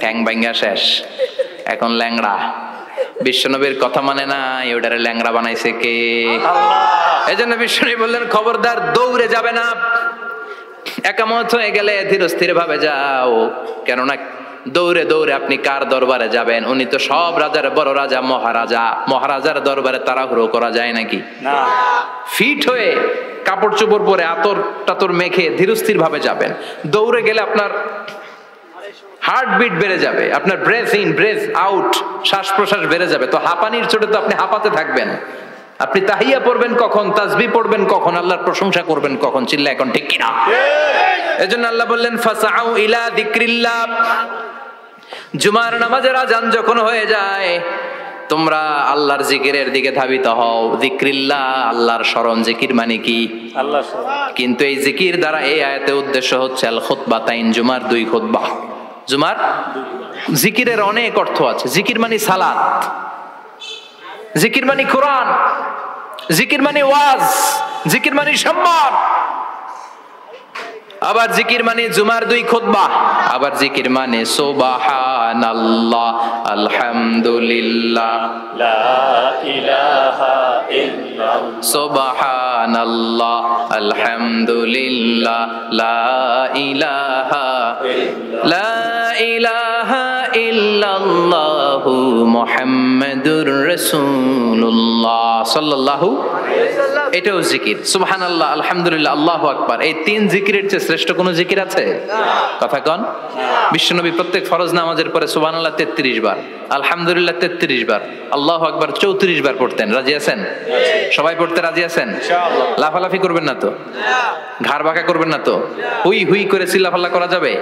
Speaker 1: ঠ্যাং ভাঙ্গা শেষ, এখন ল্যাংড়া। বিশ্বনবীর কথা মানে না, ওটারে ল্যাংড়া বানাইছে কে? এই জন্য বিশ্বনবী বললেন খবরদার দৌড়ে যাবে না, একামত হয়ে গেলে ধীর স্থির ভাবে যাও। কেননা দৌড়ে দৌড়ে আপনি কার দরবারে যাবেন? উনি তো সব রাজার বড় রাজা, মহারাজা। মহারাজার দরবারে তাড়াহুড়ো করা যায় নাকি? না। ফিট হয়ে কাপড় চোপড় পরে আতর টাতর মেখে ধীর স্থির ভাবে যাবেন। দৌড়ে গেলে আপনার হার্টবিট বেড়ে যাবে, আপনার ব্রেথ ইন ব্রেথ আউট, শ্বাস প্রশ্বাস বেড়ে যাবে। তো হাঁপানির চোটে তো আপনি হাঁপাতে থাকবেন। আপনি তাহিয়া পড়বেন কখন, তাসবিহ পড়বেন কখন, আল্লাহর প্রশংসা করবেন কখন? চিল্লা এখন ঠিক কিনা? এজন্য আল্লাহ বললেন ফাসাউ ইলা যিকরিল্লাহ, জুমার নামাজের আযান যখন হয়ে যায় তোমরা আল্লাহর জিকিরের দিকে ধাবিত হও। যিকরিল্লাহ, আল্লাহর স্মরণ। জিকির মানে কি? আল্লাহর স্মরণ। কিন্তু এই জিকির দ্বারা এই আয়াতে উদ্দেশ্য হচ্ছে আল খুতবাতাইন, জুমার 2 খুতবা। জুমার জিকিরের অনেক অর্থ আছে। জিকির মানে সালাত, জিকির মানে কোরআন, জিকির মানে ওয়াজ, জিকির মানে সম্মান। আবার জিকির মানে জুমার 2 খুতবা। আবার জিকির মানে সুবহানাল্লাহ, আলহামদুলিল্লাহ, লা ইলাহা ইল্লাল্লাহ, সুবহানাল্লাহ, আলহামদুলিল্লাহ, লা ইলাহা লা ইলাহা ইল্লাল্লাহু মুহাম্মাদুর রাসূলুল্লাহ সাল্লাল্লাহু আলাইহি ওয়াসাল্লাম। এটাও জিকির। সুবহানাল্লাহ, আলহামদুলিল্লাহ, আল্লাহু আকবার। এই 3 জিকিরের চেয়ে শ্রেষ্ঠ কোনো জিকির আছে? কথা কন। বিশ্বনবী প্রত্যেক ফরজ নামাজের পরে সুবহানাল্লাহ 33 বার, আলহামদুলিল্লাহ 33 বার, আল্লাহু আকবার 34 বার পড়তেন। রাজি আছেন? সবাই পড়তে রাজি আছেন? ইনশাআল্লাহ। লাফালাফি করবেন না তো? ঘাড় বাঁকা করবেন না তো? হুই হুই করে চিল্লাফাল্লা করা যাবে?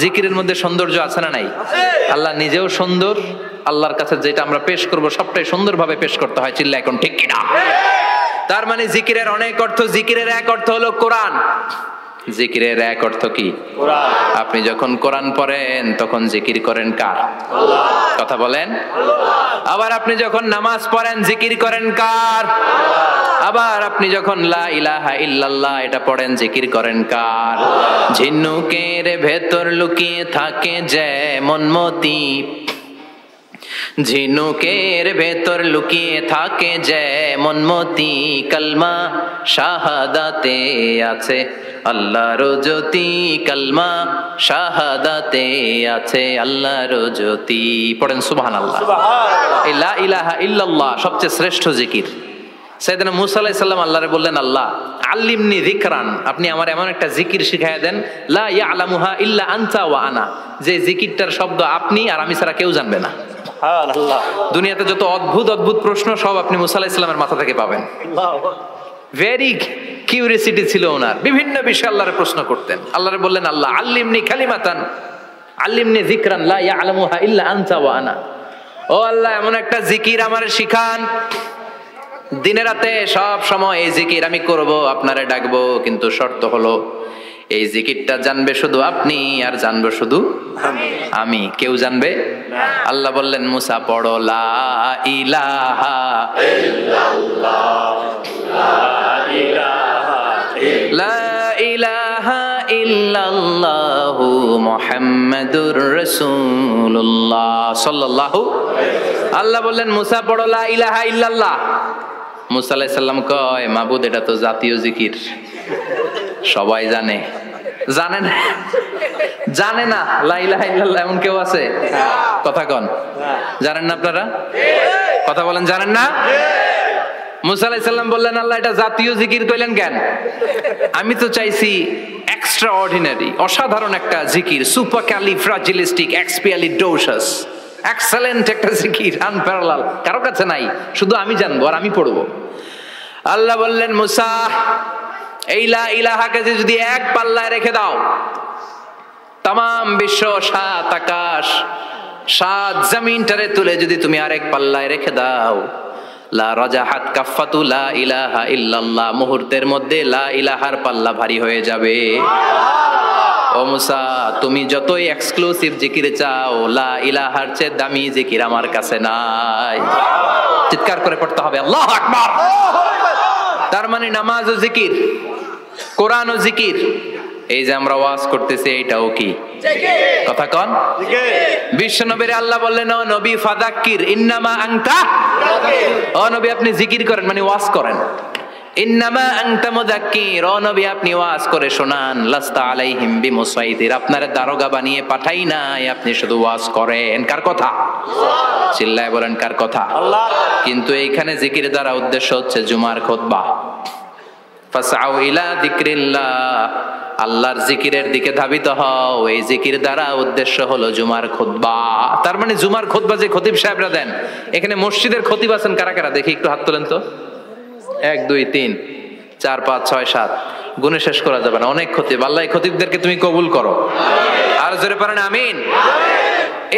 Speaker 1: জিকিরের মধ্যে সৌন্দর্য আছে না নাই? আল্লাহ নিজেও সুন্দর। আল্লাহর কাছে যেটা আমরা পেশ করব সবটাই সুন্দরভাবে পেশ করতে হয়। চিল্লা এখন ঠিক কিনা? তার মানে জিকিরের অনেক অর্থ। জিকিরের এক অর্থ হলো কোরআন। জিকিরের এক অর্থ কি? কোরআন। আপনি যখন কোরআন পড়েন তখন জিকির করেন কার? আল্লাহ। কথা বলেন। আল্লাহ। আবার আপনি যখন নামাজ পড়েন জিকির করেন কার? আল্লাহ। আবার আপনি যখন লা ইলাহা ইল্লাল্লাহ এটা পড়েন জিকির করেন কার? আল্লাহ। ঝিনুকের ভেতর লুকিয়ে থাকে যেমন মতি, ঝিনুকের ভেতর লুকিয়ে থাকে যেমন মতি, কালমা শাহাদাতে আছে আল্লাহর জ্যোতি, কালমা শাহাদাতে আছে আল্লাহর জ্যোতি। পড়েন সুবহানাল্লাহ। এই লা ইলাহা ইল্লাল্লাহ সবচেয়ে শ্রেষ্ঠ জিকির। সাইয়েদনা মুসা আলাইহিস সালাম আল্লাহরে বললেন, আল্লাহ আল্লিমনি যিকরান, আপনি আমার এমন একটা জিকির শিখাইয়া দেন, লা ইয়ালামুহা ইল্লা আনতা ওয়া আনা, যে জিকিরটার শব্দ আপনি আর আমি ছাড়া কেউ জানবে না। দুনিয়াতে যত অদ্ভুত অদ্ভুত প্রশ্ন সব আপনি মুসা আলাইহিস সালামের মাথা থেকে পাবেন। ভেরি কিউরিয়াসিটি ছিল ওনার, বিভিন্ন বিষয়ে আল্লাহরে প্রশ্ন করতেন। আল্লাহরে বললেন, আল্লাহ আল্লিমনি কালিমাতান, আল্লিমনি যিকরান লা ইয়ালামুহা ইল্লা আনতা ওয়া আনা। ও আল্লাহ এমন একটা জিকির আমারে শিখান, দিনে রাতে সব সময় এই জিকির আমি করব, আপনারে ডাকবো, কিন্তু শর্ত হলো এই জিকিরটা জানবে শুধু আপনি আর জানবো শুধু আমি, কেউ জানবে না। আল্লাহ বললেন, মুসা পড়ো লা ইলাহা ইল্লাল্লাহ, লা ইলাহা ইল্লাল্লাহু মুহাম্মাদুর রাসূলুল্লাহ সাল্লাল্লাহু। আল্লাহ বললেন, মুসা পড়ো লা ইলাহা ইল্লাল্লাহ। মুসা আলাইহিস সালাম কয়, মাবুদ এটা তো জাতীয় জিকির, সবাই জানে। জানে না? জানে না লা ইলাহা ইল্লাল্লাহ এমন কেউ আছে? কথা কন। জানেন না আপনারা? কথা বলেন, জানেন না? মুসা আলাইহিস সালাম বললেন, আল্লাহ এটা জাতীয় জিকির কইলেন কেন? আমি তো চাইছি এক্সট্রা অর্ডিনারি, অসাধারণ একটা জিকির, সুপারক্যালিফ্রাজিলিস্টিক এক্সপিয়ালিডোসাস, এক্সেলেন্ট একটা জিকির, আনপ্যারালাল, কারো কাছে নাই, শুধু আমি জানবো আর আমি পড়বো। আল্লাহ বললেন, মুসা এই লা ইলাহাকে যদি এক পাল্লায় রেখে দাও, তামাম বিশ্ব, 7 আকাশ 7 জমিনটারে তুলে যদি তুমি আরেক পাল্লায় রেখে দাও, লা রাজাহাত কাফাতু লা ইলাহা ইল্লাল্লাহ, মুহূর্তের মধ্যে লা ইলাহার পাল্লা ভারী হয়ে যাবে। ও মুসা, তুমি যতই এক্সক্লুসিভ জিকির চাও, লা ইলাহার চেয়ে দামি জিকির আমার কাছে নাই। চিৎকার করে পড়তে হবে আল্লাহু আকবার। তার মানে নামাজ ও জিকির, কোরআন ও জিকির, এই যে আমরা ওয়াজ করতেছি এটাও কি কথা কন? বিশ্ব নবীর আল্লাহ বললেন, ও নবী ফাদাক্কির ইন্নামা আনতা, ও নবী আপনি জিকির করেন মানে ওয়াজ করেন। ইন্নামা আনতা মুযাক্কির, ও নবী আপনি ওয়াজ করে শোনান। লাস্তা আলাইহিম বিমুসাইতির, আপনার দারোগা বানিয়ে পাঠাই নাই, আপনি শুধু ওয়াজ করেন। কার কথা? চিল্লায় বলেন কার কথা? আল্লাহর। কিন্তু এইখানে জিকির দ্বারা উদ্দেশ্য হচ্ছে জুমার খুতবা। ফাসআউ ইলা যিকরিল্লাহ, আল্লাহর জিকিরের দিকে ধাবিত হও। এই জিকির দ্বারা উদ্দেশ্য হলো জুমার খুতবা। তার মানে জুমার খুতবা যে খতিব সাহেবরা দেন, এখানে মসজিদের খতিব আছেন কারা কারা? দেখি একটু হাত তোলেন তো। 1 2 3 4 5 6 7, গুণে শেষ করা যাবে না, অনেক খতিব। আল্লাহ এই খতিবদেরকে তুমি কবুল করো, আর জোরে পড়েন আমিন।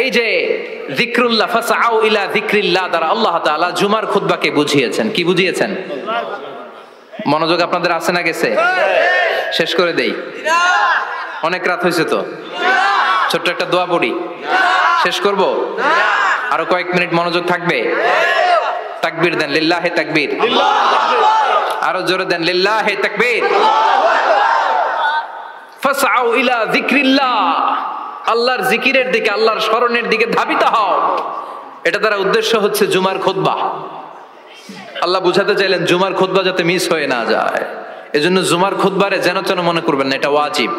Speaker 1: এই যে যিকরুল্লাহ, ফাসআউ ইলা যিকরিল্লাহ দ্বারা আল্লাহ তাআলা জুমার খুতবাকে বুঝিয়েছেন। কি বুঝিয়েছেন? মনোযোগ আপনাদের আছে না গেছে? শেষ করে দেই, অনেক রাত হয়েছে তো। ছোট্ট একটা দোয়া পড়ি, শেষ করব? আরো কয়েক মিনিট মনোযোগ থাকবে? তাকবীর দেন, লিল্লাহে তাকবীর। আরো জোরে দেন, লিল্লাহে তাকবীর। ফাসআউ ইলা যিকরিল্লাহ, আল্লাহর জিকিরের দিকে, আল্লাহর স্মরণের দিকে ধাবিত হও। এটা দ্বারা উদ্দেশ্য হচ্ছে জুমার খুতবা। আল্লাহ বুঝাতে চাইলেন জুমার খুতবা যাতে মিস হয়ে না যায়, এজন্য জুমার খুতবারে যেন তেন মনে করবেন না, এটা ওয়াজিব।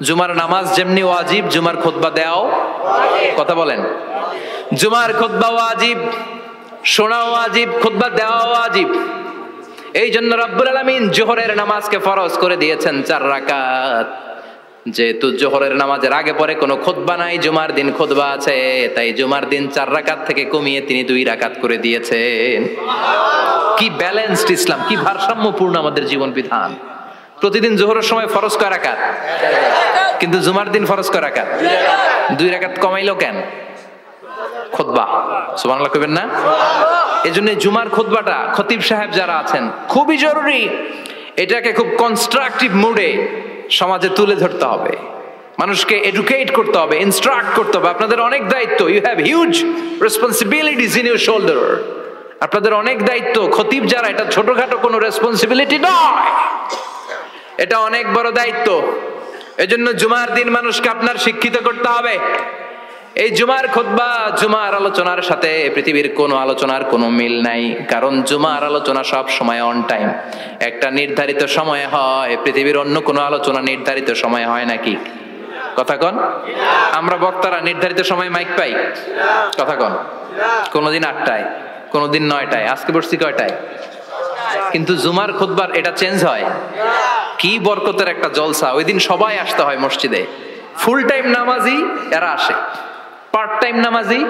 Speaker 1: জুমার নামাজ যেমনি ওয়াজিব, জুমার খুতবা দেওয়াও কথা বলেন, জুমার খুতবা ওয়াজিব, শোনাও ওয়াজিব, খুতবা দেওয়া ওয়াজিব। এই জন্য রব্বুল আলামিন জোহরের নামাজকে ফরজ করে দিয়েছেন 4 রাকাত। যেহেতু জোহরের নামাজের আগে পরে কোনো খুতবা নাই, জুমার দিন খুতবা আছে, তাই জুমার দিন 4 রাকাত থেকে কমিয়ে তিনি 2 রাকাত করে দিয়েছেন। কি ব্যালেন্সড ইসলাম, কি ভারসাম্যপূর্ণ আমাদের জীবন বিধান। প্রতিদিন জোহরের সময় ফরজ কয় রাকাত, কিন্তু জুমার দিন ফরজ কয় রাকাত? 2 রাকাত কমাইলো কেন? খুতবা। সুবহানাল্লাহ কইবেন না? এজন্য জুমার খুতবাটা খতিব সাহেব যারা আছেন খুবই জরুরি। এটাকে খুব কনস্ট্রাকটিভ মুডে সমাজে তুলে ধরতে হবে, মানুষকে এডুকেট করতে হবে, ইনস্ট্রাক্ট করতে হবে। আপনাদের অনেক দায়িত্ব, you have huge responsibilities in your shoulder. আপনাদের অনেক দায়িত্ব। খতিব যারা, এটা ছোটখাটো কোনো রেসপন্সিবিলিটি নয়, এটা অনেক বড় দায়িত্ব। এজন্য জুমার দিন মানুষকে আপনার শিক্ষিত করতে হবে। এই জুমার খুতবা, জুমার আলোচনার সাথে পৃথিবীর কোনো আলোচনার কোনো মিল নাই, কারণ জুমার আলোচনা সব সময় অন টাইম, একটা নির্ধারিত সময়ে হয়। পৃথিবীর অন্য কোনো আলোচনা নির্ধারিত সময়ে হয় নাকি? কথা কন। আমরা বক্তারা নির্ধারিত সময় মাইক পাই? কথা কন। কোনদিন 8টায়, কোনদিন 9টায়, আজকে বসছি কয়টায়? কিন্তু জুমার খুতবার এটা চেঞ্জ হয়। কি বরকতের একটা জলসা! ওই দিন সবাই আসতে হয় মসজিদে। ফুল টাইম নামাজি এরা আসে, পার্ট টাইম নামাজি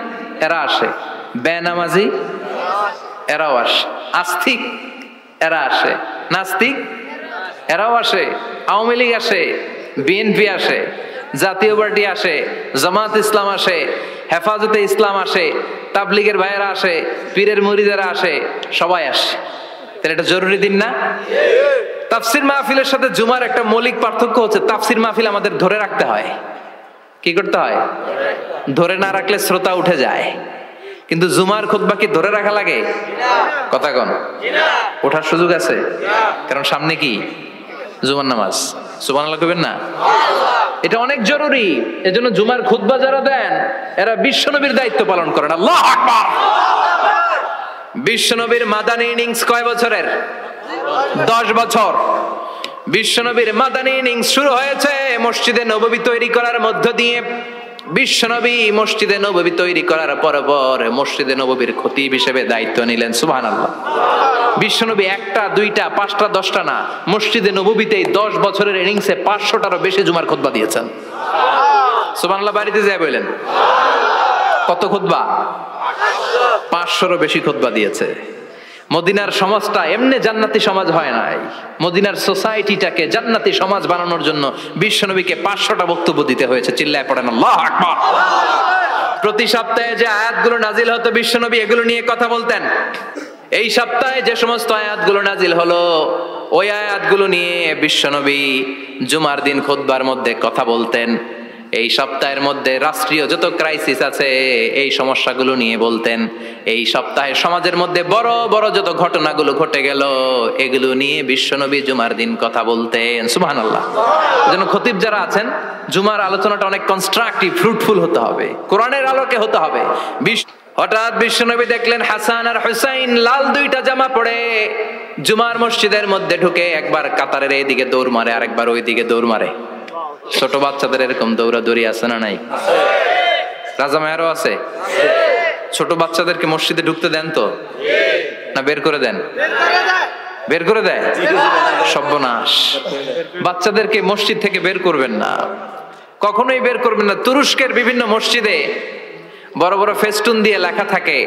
Speaker 1: এরা আসে, বেনামাজি এরাও আসে, আস্তিক এরা আসে, নাস্তিক এরাও আসে, আওয়ামী লীগ আসে, বিএনপি আসে, জাতীয় পার্টি আসে, জামাত ইসলাম আসে, হেফাজতে ইসলাম আসে, তাবলিগের ভাইয়েরা আসে, পীরের মুরিদেরা আসে, সবাই আসে। তাহলে এটা জরুরি দিন না? তাফসির মাহফিলের সাথে জুমার একটা মৌলিক পার্থক্য হচ্ছে, তাফসির মাহফিল আমাদের ধরে রাখতে হয়। কি করতে হয়? ধরে না রাখলে শ্রোতা উঠে যায়। কিন্তু জুমার খুতবা কি ধরে রাখা লাগে? কথা কন। ওঠার সুযোগ আছে, কারণ সামনে কি জুমার নামাজ। সুবহানাল্লাহ কইবেন না? এটা অনেক জরুরি। এজন্য জুমার খুতবা যারা দেন এরা বিশ্বনবীর দায়িত্ব পালন করেন। আল্লাহু আকবার। বিশ্বনবীর মাদানী ইনিংস কয় বছরের? 10 বছর। বিশ্বনবীর মাদানী ইনিংস শুরু হয়েছে মসজিদে নববী তৈরি করার মধ্য দিয়ে। বিশ্বনবী মসজিদে নববী তৈরি করার পর মসজিদে নববীর খতিব হিসেবে দায়িত্ব নিলেন। সুবহানাল্লাহ। বিশ্বনবী একটা দুইটা পাঁচটা দশটা না, মসজিদে নববীতেই 10 বছরের ইনিংসে 500টারও বেশি জুমার খুতবা দিয়েছেন। সুবহানাল্লাহ। বাড়িতে যায় বললেন কত খুতবা? 500রও বেশি খুতবা দিয়েছে। মদিনার সমাজটা এমনি জান্নাতি সমাজ হয় নাই। মদিনার সোসাইটিটাকে জান্নাতি সমাজ বানানোর জন্য বিশ্বনবীকে 500টা বক্তব্য দিতে হয়েছে। চিল্লায় পড়েন আল্লাহু আকবার। প্রতি সপ্তাহে যে আয়াতগুলো নাজিল হতো বিশ্বনবী এগুলো নিয়ে কথা বলতেন। এই সপ্তাহে যে সমস্ত আয়াতগুলো নাজিল হলো ওই আয়াতগুলো নিয়ে বিশ্বনবী জুমার দিন খুতবার মধ্যে কথা বলতেন। এই সপ্তাহের মধ্যে রাষ্ট্রীয় যত ক্রাইসিস আছে এই সমস্যাগুলো নিয়ে বলতেন। এই সপ্তাহে সমাজের মধ্যে বড় বড় যত ঘটনাগুলো ঘটে গেল এগুলো নিয়ে বিশ্বনবী জুমার দিন কথা বলতেন। সুবহানাল্লাহ। যেন খতিব যারা আছেন জুমার আলোচনাটা অনেক কনস্ট্রাকটিভ ফ্রুটফুল হতে হবে, কোরআনের আলোকে হতে হবে। হঠাৎ বিশ্বনবী দেখলেন হাসান আর হুসাইন লাল দুইটা জামা পরে জুমার মসজিদের মধ্যে ঢুকে একবার কাতারের এইদিকে দৌড় মারে আর একবার ওইদিকে দৌড় মারে। ছোট বাচ্চাদের এরকম দৌড়াদৌড়ি আছে না নাই? রাজা মায়ারও আছে। ছোট বাচ্চাদেরকে মসজিদে ঢুকতে দেন তো না বের করে দেন? বের করে দেয়। সর্বনাশ। বাচ্চাদেরকে মসজিদ থেকে বের করবেন না, কখনোই বের করবেন না। তুরস্কের বিভিন্ন মসজিদে বড় বড় ফেস্টুন দিয়ে লেখা থাকে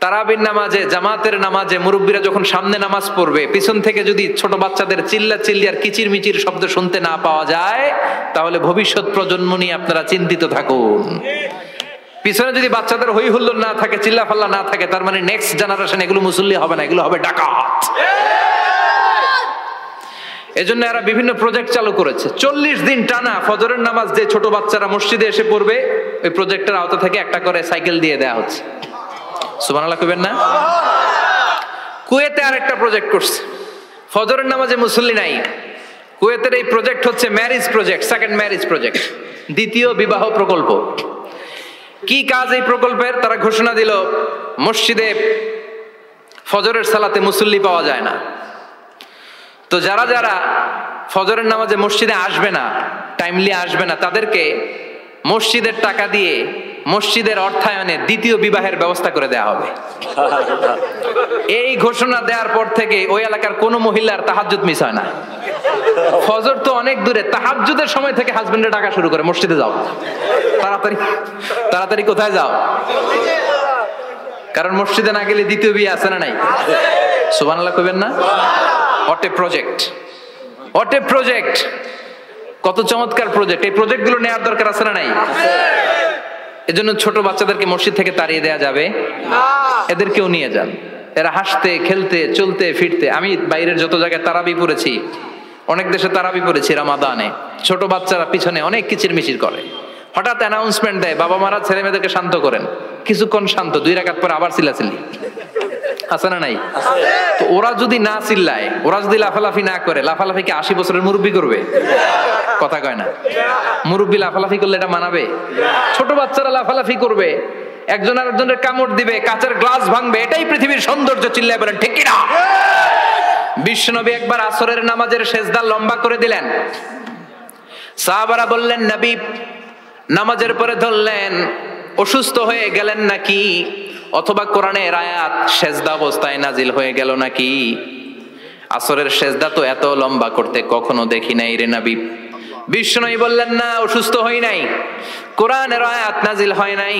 Speaker 1: তারাবির নামাজে জামাতের নামাজে মুরব্বীরা যখন সামনে নামাজ পড়বে পিছন থেকে যদি ছোট বাচ্চাদের চিল্লা চিল্লি আর কিচির মিচির শব্দ শুনতে না পাওয়া যায় তাহলে ভবিষ্যৎ প্রজন্ম নিয়ে আপনারা চিন্তিত থাকুন। পিছনে যদি বাচ্চাদের হই হুল্লোড় না থাকে, চিল্লা ফাল্লা না থাকে, তার মানে নেক্সট জেনারেশন এগুলো মুসল্লি হবে না, এগুলো হবে ডাকাত। এজন্য এরা বিভিন্ন প্রজেক্ট চালু করেছে। 40 দিন টানা ফজরের নামাজ যে ছোট বাচ্চারা মসজিদে এসে পড়বে ওই প্রজেক্টের আওতা থেকে একটা করে সাইকেল দিয়ে দেয়া হচ্ছে। সুবহানাল্লাহ কইবেন না? কুয়েতে আরেকটা প্রজেক্ট করছে, ফজরের নামাজে মুসল্লি নাই। কুয়েতের এই প্রজেক্ট হচ্ছে marriage project, second marriage project, দ্বিতীয় বিবাহ প্রকল্প। কি কাজ এই প্রকল্পের? তারা ঘোষণা দিল মসজিদে ফজরের সালাতে মুসল্লি পাওয়া যায় না, তো যারা যারা ফজরের নামাজে মসজিদে আসবে না, টাইমলি আসবে না, তাদেরকে মসজিদের টাকা দিয়ে মসজিদের অর্থায়নে দ্বিতীয় বিবাহের ব্যবস্থা করে দেওয়া হবে। এই ঘোষণা দেওয়ার পর থেকে ওই এলাকার কোন মহিলার তাহাজ্জুদ মিস হয় না। ফজর তো অনেক দূরে, তাহাজ্জুদের সময় থেকে হাজবেন্ডে ডাকা শুরু করে মসজিদে যাও, তাড়াতাড়ি তাড়াতাড়ি কোথায় যাও, কারণ মসজিদে না গেলে দ্বিতীয় বিয়ে আছে না নাই? সুবহানাল্লাহ কইবেন না? What a project, what a project, কত চমৎকার প্রজেক্ট। এই প্রজেক্ট গুলো নেওয়ার দরকার আছে না নাই? এজন্য ছোট বাচ্চাদেরকে মসজিদ থেকে তাড়িয়ে দেওয়া যাবে না, এদেরকেও নিয়ে যান। এরা হাসতে খেলতে চলতে ফিরতে, আমি বাইরের যত জায়গায় তারাবি পড়েছি, অনেক দেশে তারাবি পড়েছি রামাদানে, ছোট বাচ্চারা পিছনে অনেক কিচির মিচির করে, হঠাৎ অ্যানাউন্সমেন্ট দেয় বাবা মারা ছেলে মেয়েদেরকে শান্ত করেন, কিছুক্ষণ শান্ত, 2 রাকাত পরে আবার চিল্লাচিল্লি, আছে না নাই? তো ওরা যদি না চিল্লায়, ওরা যদি লাফালাফি না করে, লাফালাফিকে 80 বছরের মুরব্বী করবে? কথা কয় না। মুরব্বী লাফালাফি করলে এটা মানাবে? ছোট বাচ্চারা লাফালাফি করবে, একজন আরেকজনের কামড় দিবে, কাঁচের গ্লাস ভাঙবে, এটাই পৃথিবীর সৌন্দর্য। চিল্লায় বলেন ঠিক কিনা? বিশ্বনবী একবার আসরের নামাজের সেজদা লম্বা করে দিলেন, সাহাবারা বললেন নবী নামাজের পরে ধরলেন অসুস্থ হয়ে গেলেন নাকি, অথবা কোরআনের আয়াত সেজদা অবস্থায় নাজিল হয়ে গেল নাকি? আসরের সেজদা তো এত লম্বা করতে কখনো দেখি নাই রে নবী। বিষ্ণুই বললেন না, অসুস্থ হই নাই, কোরআনের আয়াত নাজিল হয় নাই,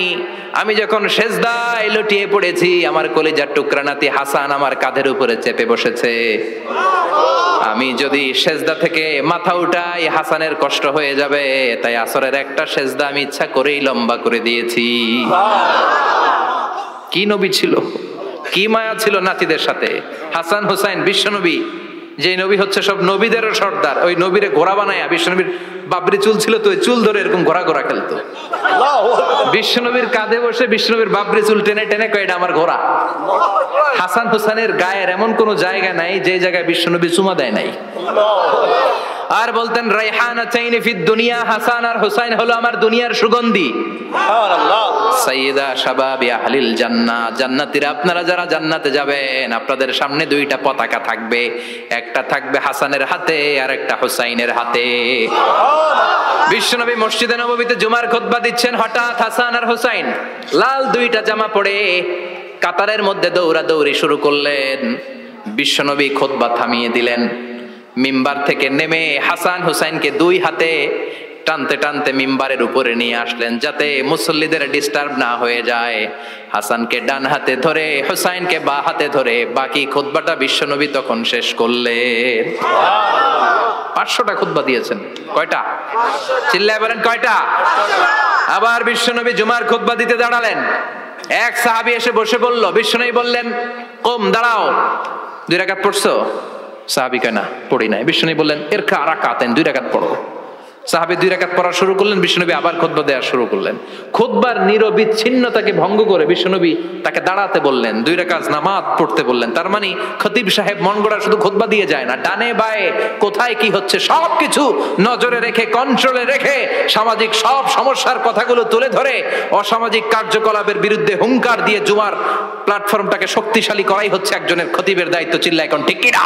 Speaker 1: আমি যখন সেজদায় লুটিয়ে পড়েছি আমার কলিজার টুকরা নাতি হাসান আমার কাঁধের উপরে চেপে বসেছে, আমি যদি সেজদা থেকে মাথা উঠাই হাসানের কষ্ট হয়ে যাবে, তাই আসরের একটা সেজদা আমি ইচ্ছা করেই লম্বা করে দিয়েছি। কি নবী ছিল, কি মায়া ছিল নাতিদের সাথে। হাসান হুসাইন বিশ্বনবী, যে নবী হচ্ছে সব নবীদেরও সর্দার, ওই নবীরে ঘোড়া বানায়া, বিশ্বনবীর বাবরি চুল ছিল তো, ওই চুল ধরে এরকম ঘোড়া ঘোড়া খেলতো। বিশ্বনবীর কাঁধে বসে বিশ্বনবীর বাবরি চুল টেনে টেনে কয় এটা আমার ঘোড়া। হাসান হুসাইনের গায়ের এমন কোন জায়গা নাই যে জায়গায় বিশ্বনবী চুমা দেয় নাই। আর বলতেন রাইহানাতাইনি ফিদ দুনিয়া, হাসান আর হুসাইন হলো আমার দুনিয়ার সুগন্ধি। সুবহানাল্লাহ। সাইয়্যিদা শাবাবি আহলিল জান্নাহ, জান্নাতীরা আপনারা যারা জান্নাতে যাবেন আপনাদের সামনে 2টা পতাকা থাকবে, একটা থাকবে হাসানের হাতে আর একটা হুসাইনের হাতে। বিশ্বনবী মসজিদে নববীতে জুমার খুতবা দিচ্ছেন, হঠাৎ হাসান আর হুসাইন লাল দুইটা জামা পরে কাতারের মধ্যে দৌড়াদৌড়ি শুরু করলেন। বিশ্বনবী খুতবা থামিয়ে দিলেন। মিম্বার থেকে নেমে হাসান হুসাইনকে দুই হাতে টানতে টানতে মিম্বারের উপরে নিয়ে আসলেন, যাতে মুসল্লিদের ডিস্টার্ব না হয়ে যায়। হাসানকে ডান হাতে ধরে, হুসাইনকে বা হাতে ধরে বাকি খুতবাটা বিশ্বনবী তখন শেষ করলেন। 500টা খুতবা দিয়েছেন। কয়টা? চিল্লায় বলেন কয়টা? আবার বিশ্বনবী জুমার খুতবা দিতে দাঁড়ালেন। এক সাহাবী এসে বসে বলল, বিশ্বনবী বললেন, কম, দাঁড়াও, 2 রাকাত পড়ছো? সাহাবী কয় না, পড়ি নাই। বিশ্বনবী বললেন, এরকা রাকাতেন, 2 রাকাত পড়ো। সাহাবী 2 রাকাত পড়া শুরু করলেন। বিশ্বনবী আবার খুতবা দেওয়া শুরু করলেন। খুতবার নিরবিচ্ছিন্নতাকে ভঙ্গ করে বিশ্বনবী তাকে দাঁড়াতে বললেন, 2 রাকাত নামাজ পড়তে বললেন। তার মানে খতিব সাহেব মন গড়া শুধু খুতবা দিয়ে যায় না, ডানে বায়ে কোথায় কি হচ্ছে সবকিছু নজরে রেখে, কন্ট্রোলে রেখে, সামাজিক সব সমস্যার কথাগুলো তুলে ধরে অসামাজিক কার্যকলাপের বিরুদ্ধে হুঙ্কার দিয়ে জুমার প্ল্যাটফর্মটাকে শক্তিশালী করাই হচ্ছে একজনের খতিবের দায়িত্ব। চিল্লায় এখন ঠিক কিনা?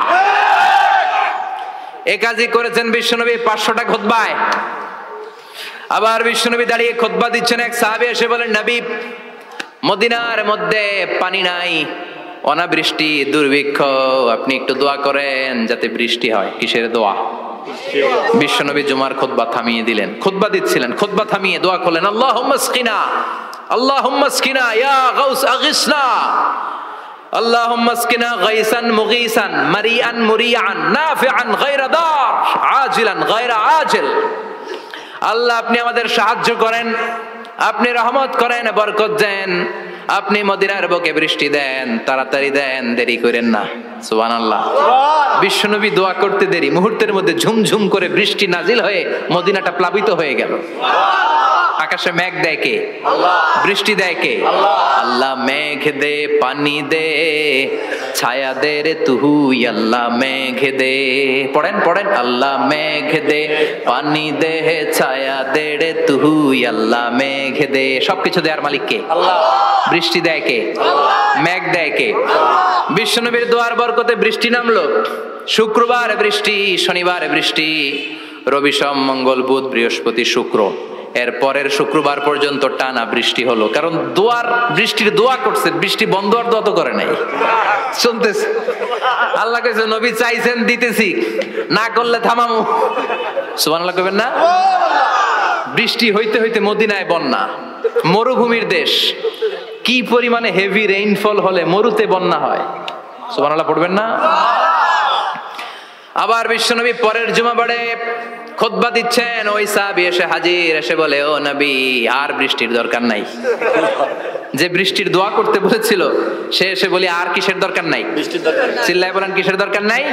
Speaker 1: এ কাজই করেছেন বিশ্বনবী 500টা খুতবায়। আবার বিশ্বনবী দাঁড়িয়ে খুতবা দিচ্ছেন। এক সাহাবী এসে বলেন, নবী, মদিনার মধ্যে পানি নাই, অনাবৃষ্টি, দুর্ভিক্ষ, আপনি একটু দোয়া করেন যাতে বৃষ্টি হয়। কিসের দোয়া? বিশ্বনবী জুমার খুতবা থামিয়ে দিলেন। খুতবা দিচ্ছিলেন, খুতবা থামিয়ে দোয়া করলেন, আল্লাহুম্মা আসকিনা, আল্লাহুম্মা আসকিনা ইয়া গাউস আগিসনা, اللهم اسقنا غيثا مغيثا مريئا مريعا نافعا غير ضار عاجلا غير عاجل। আল্লাহ, আপনি আমাদের সাহায্য করেন, আপনি রহমত করেন, বরকত দেন, আপনি মদিনার বুকে বৃষ্টি দেন, তাড়াতাড়ি দেন, দেরি করেন না। সুবহানাল্লাহ। বিশ্বনবী দোয়া করতে দেরি, মুহূর্তের মধ্যে ঝুমঝুম করে বৃষ্টি নাজিল হয়ে মদিনাটা প্লাবিত হয়ে গেল। আকাশে মেঘ দেয় কে? বৃষ্টি দেয় কে? আল্লাহ মেঘ দে, পানি দে, ছায়া দে রে তুই, আল্লাহ মেঘ দে। পড়েন পড়েন, আল্লাহ মেঘ দে, পানি দে, ছায়া দে রে তুই, আল্লাহ মেঘ দে। সবকিছু দেয়ার মালিক কে? আল্লাহ। বৃষ্টি দেয় কে? আল্লাহ। মেঘ দেয় কে? বিশ্বনবীর দোয়ার বরকতে বৃষ্টি নামলো। শুক্রবার বৃষ্টি, শনিবার বৃষ্টি, রবি সোম মঙ্গল বুধ বৃহস্পতি শুক্র, এর পরের শুক্রবার পর্যন্ত টানা বৃষ্টি হলো। কারণ দোয়ার, বৃষ্টির দোয়া করছে, বৃষ্টি বন্ধ আর দোয়া তো করে নাই, চলতেছে। আল্লাহ কইছে, নবী চাইছেন দিতেছি, না করলে থামামু। সুবহানাল্লাহ কইবেন না? বৃষ্টি হইতে হইতে মদিনায় বন্যা, মরুভূমির দেশ, কি পরিমাণে হেভি রেইনফল হলে মরুতে বন্যা হয়। সুবহানাল্লাহ পড়বেন না? আবার বিশ্বনবী পরের জুমাবারে খুতবা দিচ্ছেন। ওই সাহাবী এসে হাজির, এসে বলে, ও নবী, আর বৃষ্টির দরকার নাই। যে বৃষ্টির দোয়া করতে বলেছিল সে এসে বলি, আর কিসের দরকার নাই? চিল্লায় বলেন, কিসের দরকার নাই?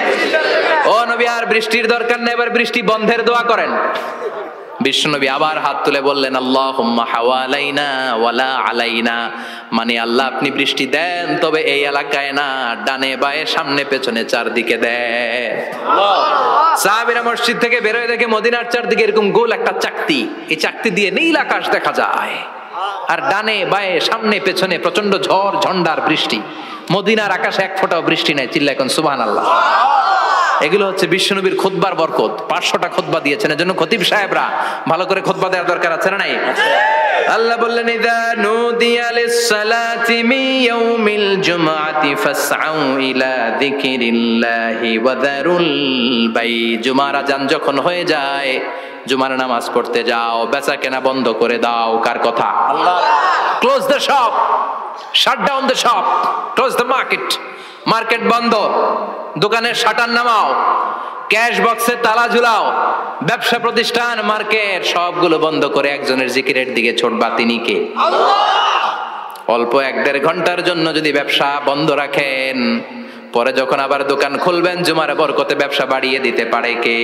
Speaker 1: ও নবী, আর বৃষ্টির দরকার নাই, এবার বৃষ্টি বন্ধের দোয়া করেন। বিশ্বনবী আবার হাত তুলে বললেন, আল্লাহুম্মা হাওয়ালাইনা ওয়ালা আলাইনা, মানে আল্লাহ আপনি বৃষ্টি দেন, তবে এই এলাকায় না, ডানে বায়ে সামনে পেছনে চারদিকে দেন। সাহাবীরা মসজিদ থেকে বের হয়ে দেখে মদিনার চারদিকে এরকম গোল একটা চাকতি, এই চাকতি দিয়ে নীল আকাশ দেখা যায়, আর ডানে বায়ে সামনে পেছনে প্রচন্ড ঝড় ঝন্ডার বৃষ্টি। মদিনার আকাশে এক ফোঁটাও বৃষ্টি নাই। চিল্লায় এখন সুবহানাল্লাহ। এগুলো হচ্ছে বিশ্বনবীর খুতবার বরকত। 500টা খুতবা দিয়েছেন, এজন্য খতিব সাহেবরা ভালো করে খুতবা দেওয়ার দরকার আছে না নাই? আল্লাহ বললেন, ইযা নুদিয়া লিস-সালাতি মিন ইয়াউমিল জুমআতি ফাসআউ ইলা যিকরিল্লাহি ওয়া যারুল বাই। জুমার আযান যখন হয়ে যায়, জুমার নামাজ পড়তে যাও, বেচা কেনা বন্ধ করে দাও। কার কথা? আল্লাহ। Close the shop, shut down the shop, close the market. Market বন্ধ, দোকানের শাটার নামাও, ক্যাশ বক্সে তালা ঝুলাও, ব্যবসা প্রতিষ্ঠান, মার্কেট সবগুলো বন্ধ করে একজনের জিকিরের দিকে ছোটবা। তিনি কে? আল্লাহ। অল্প 1-1.5 ঘন্টার জন্য যদি ব্যবসা বন্ধ রাখেন, পরে যখন আবার দোকান খুলবেন, জুমার বরকতে ব্যবসা বাড়িয়ে দিতে পারে কে?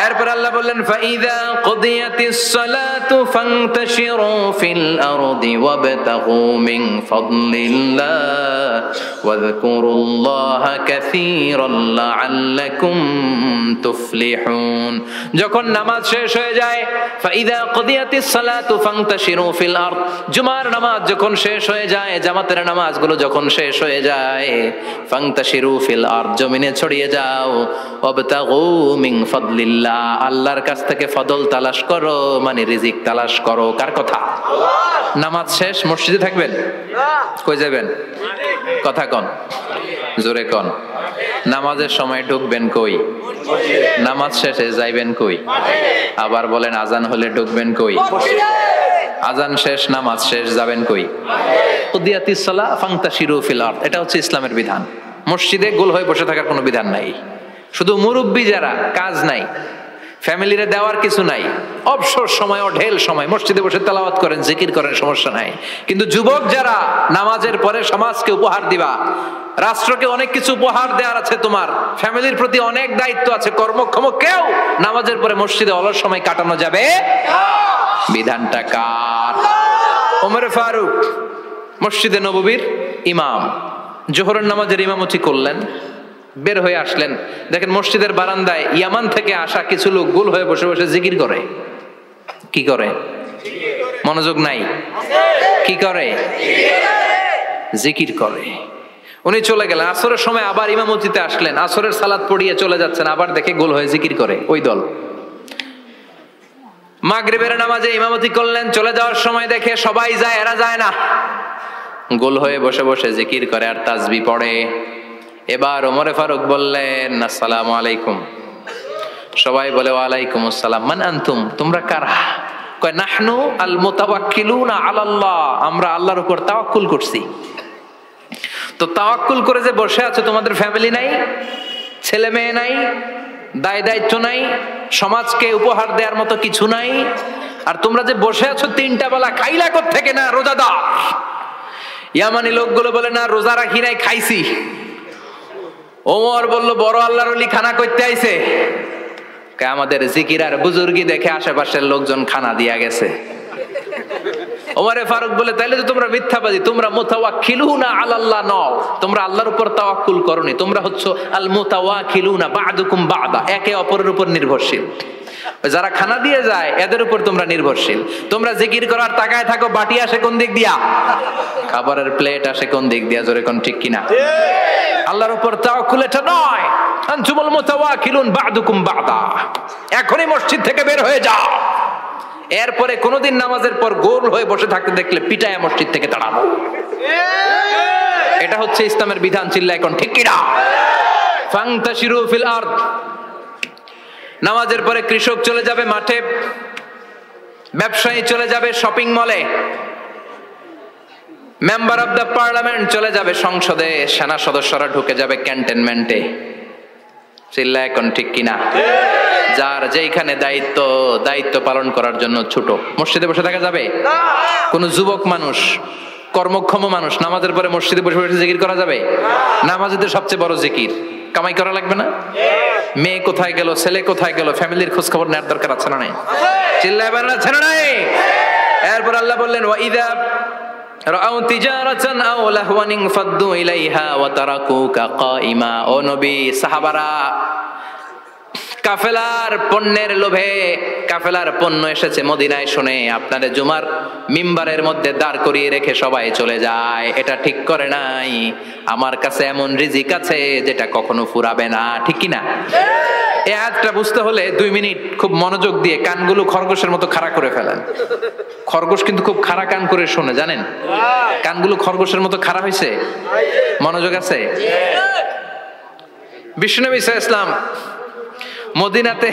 Speaker 1: এরপর আল্লাহ বললেন, ফাইযা কুদিয়াতিস সালাতু ফান্তাশিরু ফিল আরদি ওয়াবতাগু মিন ফাদলিল্লাহ ওয়াযকুরুল্লাহা কাসীরান লাআল্লাকুম তুফলিহুন। যখন নামাজ শেষ হয়ে যায়, ফাইদা কুদিয়াতিস সালাতু ফান্তাশিরু ফিল আরদ, জুমার নামাজ যখন শেষ হয়ে যায়, জামাতের নামাজগুলো যখন শেষ হয়ে যায়, ফান্তাশিরু ফিল আরদ, জমিনে ছড়িয়ে যাও, ওয়াবতাগু মিন ফাদলিল্লাহ, আল্লাহর কাছ থেকে ফদল তালাশ করো, মানে রিজিক তালাশ করো। কার কথা? নামাজ শেষ মসজিদে থাকবেন? কই যাবেন? কথা কন, জোরে কন। নামাজের সময় ঢুকবেন কই? নামাজ শেষে যাইবেন কই? আবার বলেন আজান হলে ঢুকবেন কই? আজান শেষ, নামাজ শেষ, যাবেন কই? কুদিয়াতিস সালাহ ফান্তাশিরু ফিল আরদ, এটা হচ্ছে ইসলামের বিধান। মসজিদে গোল হয়ে বসে থাকার কোনো বিধান নাই। শুধু মুরব্বী যারা, কাজ নাই, ফ্যামিলিরে দেওয়ার কিছু নাই, অবসর সময়, অঢেল সময় মসজিদে বসে তেলাওয়াত করেন, জিকির করেন, সমস্যা নাই। কিন্তু যুবক যারা, নামাজের পরে সমাজকে উপহার দিবা, রাষ্ট্রকে অনেক কিছু উপহার দেওয়ার আছে, তোমার ফ্যামিলির প্রতি অনেক দায়িত্ব আছে, কর্মক্ষম কেউ নামাজের পরে মসজিদে অলস সময় কাটানো যাবে? বিধানটা কার? ওমর ফারুক মসজিদে নববীর ইমাম, জোহরের নামাজের ইমামতি করলেন, বের হয়ে আসলেন, দেখেন মসজিদের বারান্দায় ইয়ামান থেকে আসা কিছু লোক গোল হয়ে বসে বসে জিকির করে। কি করে? মনোযোগ নাই? কি করে? জিকির করে। উনি চলে গেলেন, আসরের সময় আবার ইমামতিতে আসলেন, আসরের সালাত পড়িয়ে চলে যাচ্ছেন, আবার দেখে গোল হয়ে জিকির করে ওই দল। মাগরিবের নামাজে ইমামতি করলেন, চলে যাওয়ার সময় দেখে সবাই যায়, এরা যায় না, গোল হয়ে বসে বসে জিকির করে আর তাসবিহ পড়ে। এবার ওমরে ফারুক বললেন, আসসালামু আলাইকুম। সবাই বলে ওয়ালাইকুম আসসালাম। মান আনতুম, তোমরা কারা? কয় নাহনু আল মুতাওয়াক্কিলুনা আলাল্লাহ, আমরা আল্লাহর উপর তাওয়াক্কুল করছি। তো তাওয়াক্কুল করে যে বসে আছো, তোমাদের ফ্যামিলি নাই, ছেলে মেয়ে নাই, দায় দায়িত্ব নাই, সমাজকে উপহার দেওয়ার মতো কিছু নাই, আর তোমরা যে বসে আছো তিনটা বেলা খাইলা কোত্থেকে? না রোজাদার। ইয়ামানি লোকগুলো বলে না রোজা রাখি নাই, খাইছি। ওমর বলল বড় আল্লাহর ওলি খানা করতে আইছে। আমাদের জিকির আর বুজুর্গি দেখে আশেপাশের লোকজন খানা দিয়া গেছে। ওমরে ফারুক বলে তাইলে তো তোমরা মিথ্যাবাদী, তোমরা মুতাওয়াক্কিলুনা আলাল্লাহ নও, তোমরা আল্লাহর উপর তাওয়াক্কুল করনি, তোমরা হচ্ছে আল মুতাওয়াক্কিলুনা বা'দুকুম বা'দা, একে অপরের উপর নির্ভরশীল। যারা খানা দিয়ে যায় এদের উপর তোমরা নির্ভরশীল। তোমরা জিকির করার তাকায় থাকো, বাটি আসে কোন দিক দিয়া? খাবারের প্লেট আসে কোন দিক দিয়া? জোরে কোন, ঠিক কিনা? আল্লাহর উপর তাওয়াক্কুল এটা নয়। আনতুমুল মুতাওয়াক্কিলুন বা'দুকুম বা'দা। এখনই মসজিদ থেকে বের হয়ে যাও। এরপরে কোনদিন নামাজের পর গোল হয়ে বসে থাকতে দেখলে পিটায় মসজিদ থেকে তাড়াবো। এটা হচ্ছে ইসলামের বিধান। চিল্লা এখন ঠিক কিনা? ফান্তাশিরু ফিল আরদ। নামাজের পরে কৃষক চলে যাবে মাঠে, ব্যবসায়ী চলে যাবে শপিং মলে, মেম্বার অফ দ্য পার্লামেন্ট চলে যাবে সংসদে, সেনা সদস্যরা ঢুকে যাবে ক্যান্টনমেন্টে। চিল্লা এখন ঠিক কিনা? যার যেইখানে দায়িত্ব পালন করার জন্য ছোট, মসজিদে বসে থাকা যাবে? কোন যুবক মানুষ, কর্মক্ষম মানুষ নামাজের পরে মসজিদে বসে বসে জিকির করা যাবে? নামাজের সবচেয়ে বড় জিকির। কামাই করা লাগবে না? মেয়ে কোথায় গেল, ছেলে কোথায় গেল, ফ্যামিলির খোঁজ খবর নেওয়ার দরকার আছে না নাই? চিল্লায় বলেন আছে না নাই? এরপর আল্লাহ বললেন ওয়াইদা রাআউ তিজারাতান আও লাহওয়ান ফাদ্দু ইলাইহা ওয়া তারাকুকা কাইমা। ও নবী, সাহাবারা কাফেলার পণ্যের লোভে, কাফেলার পণ্য এসেছে মদিনায় শুনে আপনাদের জুমার মিম্বারের মধ্যে দাঁড় করিয়ে রেখে সবাই চলে যায়। এটা ঠিক করে নাই। আমার কাছে এমন রিজিক আছে যেটা কখনো ফুরাবে না, ঠিক কি না? এই আয়াতটা বুঝতে হলে 2 মিনিট খুব মনোযোগ দিয়ে কানগুলো খরগোশের মতো খাড়া করে ফেলেন। খরগোশ কিন্তু খুব খাড়া কান করে শোনে, জানেন? কানগুলো খরগোশের মতো খাড়া হয়েছে। মনোযোগ আছে? বিশ্বনবী সাল্লাল্লাহু আলাইহি ওয়াসাল্লাম মদিনাতে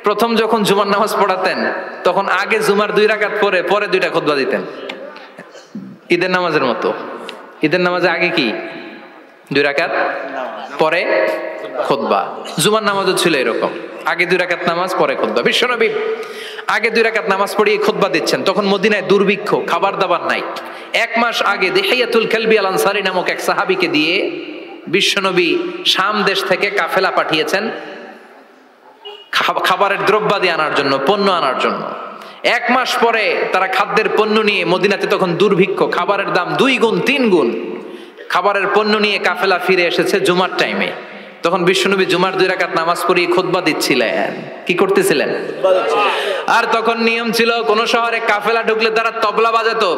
Speaker 1: প্রথম যখন জুমার নামাজ পড়াতেন, তখন আগে জুমার 2 রাকাত পরে 2টা খুতবা দিতেন, ঈদের নামাজের মতো। ঈদের নামাজে আগে কি 2 রাকাত, পরে খুতবা। জুমার নামাজও ছিল এরকম, আগে 2 রাকাত নামাজ, পরে খুতবা। বিশ্বনবী আগে 2 রাকাত নামাজ পড়িয়ে খুতবা দিচ্ছেন। তখন মদিনায় দুর্ভিক্ষ, খাবার দাবার নাই। 1 মাস আগে দিহিয়াতুল কালবি আল আনসারী নামক এক সাহাবীকে দিয়ে বিশ্বনবী শাম দেশ থেকে কাফেলা পাঠিয়েছেন খাবারের দ্রব্যাদি আনার জন্য, পণ্য আনার জন্য। 1 মাস পরে তারা খাদ্যের পণ্য নিয়ে, মদিনাতে তখন দুর্ভিক্ষ, খাবারের দাম 2 গুণ 3 গুণ, খাবারের পণ্য নিয়ে কাফেলা ফিরে এসেছে জুমার টাইমে। তখন বিশ্বনবী জুমার 2 রাকাত নামাজ পড়িয়ে খুতবা দিচ্ছিলেন। কি করতেছিলেন? আর তখন নিয়ম ছিল, কোন শহরে কাফেলা ঢুকলে তারা তবলা বাজাতো,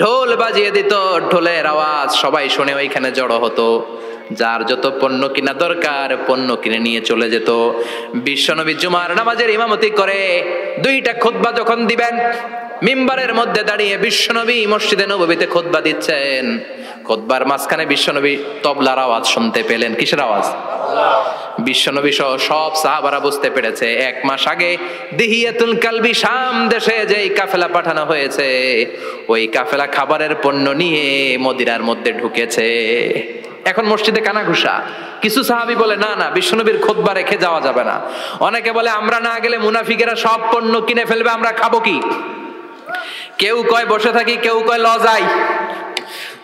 Speaker 1: ঢোল বাজিয়ে দিত, ঢোলের আওয়াজ সবাই শুনে ওইখানে জড়ো হতো। যার যত পণ্য কিনা দরকার পণ্য কিনে নিয়ে চলে যেত। বিশ্বনবী জুমার নামাজের ইমামতি করে 2টা খুতবা যখন দিবেন, মিম্বারের মধ্যে দাঁড়িয়ে বিশ্বনবী মসজিদে নববীতে খুতবা দিচ্ছেন। খুতবার মাঝখানে বিশ্বনবী তবলার আওয়াজ শুনতে পেলেন। কিসের আওয়াজ? বিশ্বনবী সহ সব সাহাবারা বুঝতে পেরেছে 1 মাস আগে দিহিয়াতুল কালবি শাম দেশে যেই কাফেলা পাঠানো হয়েছে, ওই কাফেলা খাবারের পণ্য নিয়ে মদিনার মধ্যে ঢুকেছে। এখন মসজিদে কানাঘুষা। কিছু সাহাবী বলে না না, বিশ্বনবীর খুতবা রেখে যাওয়া যাবে না। অনেকে বলে আমরা না গেলে মুনাফিকেরা সব পণ্য কিনে ফেলবে, আমরা খাবো কি? কেউ কয় বসে থাকি, কেউ কয় ল যাই।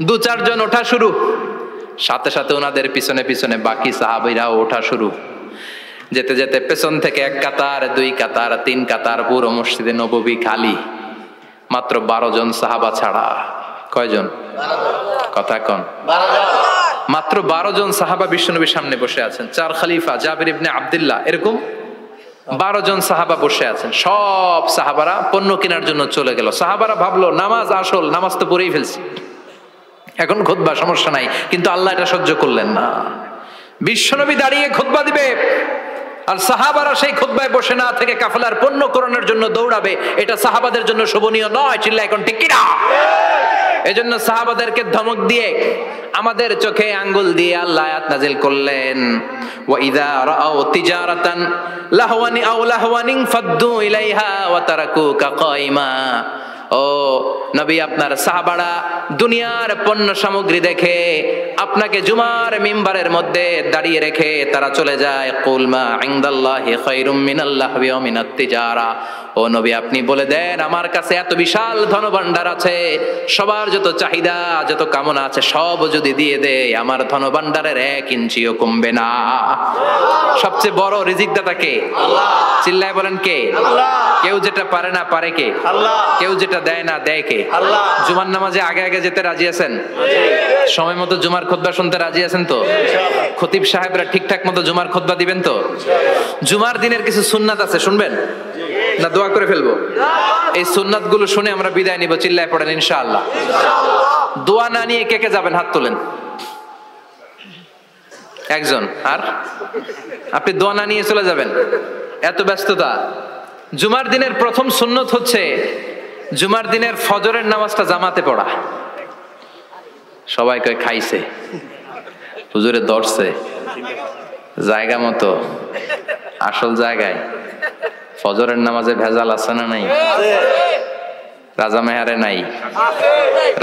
Speaker 1: 2-4 জন ওঠা শুরু, সাথে সাথে ওনাদের পিছনে পিছনে বাকি সাহাবীরাও ওঠা শুরু। যেতে যেতে পেছন থেকে 1 কাতার, 2 কাতার, 3 কাতার, পুরো মসজিদে নববী খালি, মাত্র 12 জন সাহাবা ছাড়া। কয়জন? কথা কন। মাত্র 12 জন সাহাবা বিশ্বনবীর সামনে বসে আছেন। 4 খলিফা জাবির ইবনে আব্দুল্লাহ, এরকম 12 জন সাহাবা বসে আছেন। সব সাহাবারা পণ্য কেনার জন্য চলে গেল। সাহাবারা ভাবলো নামাজ আসল, নামাজ তো পড়েই ফেলছি, এখন খুতবা সমস্যা নাই। কিন্তু আল্লাহ এটা সহ্য করলেন না। বিশ্বনবী দাঁড়িয়ে খুতবা দিবে আর সাহাবারা সেই খুতবায় বসে না থেকে কাফেলার পণ্য কোরআনের জন্য দৌড়াবে, এটা সাহাবাদের জন্য শোভনীয় নয়। চিল্লা এখন ঠিক কিনা? এজন্য সাহাবাদেরকে ধমক দিয়ে, আমাদের চোখে আঙ্গুল দিয়ে আল্লাহ আয়াত নাজিল করলেন, ওয়া ইযা রাআউ তিজারাতান লাহওয়ান আও লাহওয়ানিন ফাদ্দু ইলাইহা ওয়া তারাকুকা কাইমা। ও নবী, আপনার সাহাবারা দুনিয়ার পণ্য সামগ্রী দেখে আপনাকে জুমার মিম্বারের মধ্যে দাঁড়িয়ে রেখে তারা চলে যায়। কুল মা ইনদাল্লাহি খায়রুম মিনাল্লাহি ওয়া মিনাত তিজারা। ও নবী, আপনি বলে দেন আমার কাছে এত বিশাল ধনভাণ্ডার আছে, সবার যত চাহিদা যত কামনা আছে সব যদি দিয়ে দেয়, আমার ধনভাণ্ডারের 1 ইঞ্চিও কমবে না। সবচেয়ে বড় রিজিকদাতা কে? আল্লাহ। চিল্লায় বলেন কে? আল্লাহ। কেউ যেটা পারে না পারে কে? আল্লাহ। কেউ যেটা দেয় না দেয় কে? আল্লাহ। জুমার নামাজে আগে আগে যেতে রাজি আছেন? সময় মতো জুমার খুতবা শুনতে রাজি আছেন তো? খতিব সাহেবরা ঠিকঠাক মতো জুমার খুতবা দিবেন তো? জুমার দিনের কিছু সুন্নাত আছে, শুনবেন না দোয়া করে ফেলবো? এই সুন্নাত গুলো শুনে আমরা বিদায় নিব। চিল্লায় পড়েন ইনশাআল্লাহ। দোয়া না নিয়ে কে কে যাবেন? হাত তোলেন। একজন। আর আপনি দোয়া না নিয়ে চলে যাবেন? এত ব্যস্ততা। জুমার দিনের প্রথম সুন্নত হচ্ছে জুমার দিনের ফজরের নামাজটা জামাতে পড়া। সবাই কয় খাইছে, হুজুরে ধরছে জায়গা মতো, আসল জায়গায়। ফজরের নামাজে ভেজাল আছে না নাই? রাজা মেহারে নাই?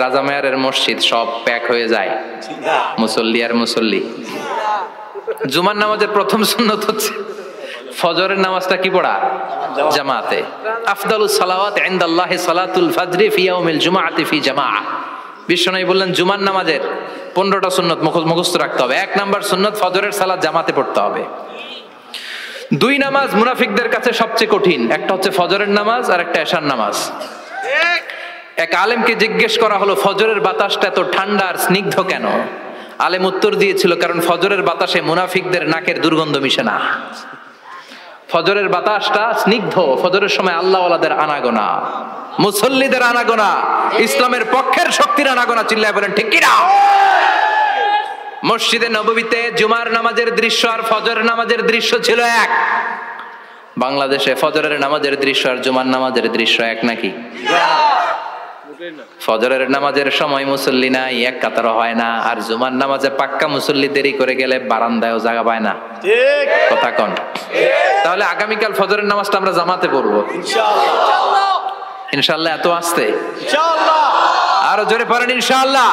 Speaker 1: রাজা মেহারের মসজিদ সব প্যাক হয়ে যায়, মুসল্লি আর মুসল্লি। জুমার নামাজের প্রথম সুন্নত হচ্ছে ফজরের নামাজটা কি পড়া? জামাতে। আফদালুস সালাওয়াত ইনদাল্লাহি সালাতুল ফাজরি ফি ইয়াউমিল জুমআতি ফি জামাআহ। বিশ্বনবী বললেন জুমার নামাজের 15টা সুন্নত মুখস্থ রাখতে হবে। 1 নাম্বার সুন্নত ফজরের সালাত জামাতে পড়তে হবে। 2 নামাজ মুনাফিকদের কাছে সবচেয়ে কঠিন, একটা হচ্ছে ফজরের নামাজ আর একটা এশার নামাজ। এক আলেমকে জিজ্ঞেস করা হলো ফজরের বাতাসটা এত ঠান্ডা আর স্নিগ্ধ কেন? আলেম উত্তর দিয়েছিল, কারণ ফজরের বাতাসে মুনাফিকদের নাকের দুর্গন্ধ মিশে না। ফজরের বাতাসটা স্নিগ্ধ, ফজরের সময় আল্লাহওয়ালাদের আনাগোনা, মুসল্লিদের আনাগোনা, ইসলামের পক্ষের শক্তির আনাগোনা। চিল্লায় বলেন ঠিক কিনা? মসজিদে নববীতে জুমার নামাজের দৃশ্য আর ফজরের নামাজের দৃশ্য ছিল এক। বাংলাদেশে ফজরের নামাজের দৃশ্য আর জুমার নামাজের দৃশ্য এক নাকি? ফজরের নামাজের সময় মুসল্লি নাই, 1 কাতারও হয় না। আর জুমার নামাজে পাক্কা মুসল্লি দেরি করে গেলে বারান্দায়ও জায়গা পায় না। কথা কন। তাহলে আগামীকাল ফজরের নামাজটা আমরা জামাতে পড়বো ইনশাআল্লাহ। ইনশাআল্লাহ। এত আসতে ইনশাআল্লাহ, আরো জোরে পড়েন ইনশাআল্লাহ।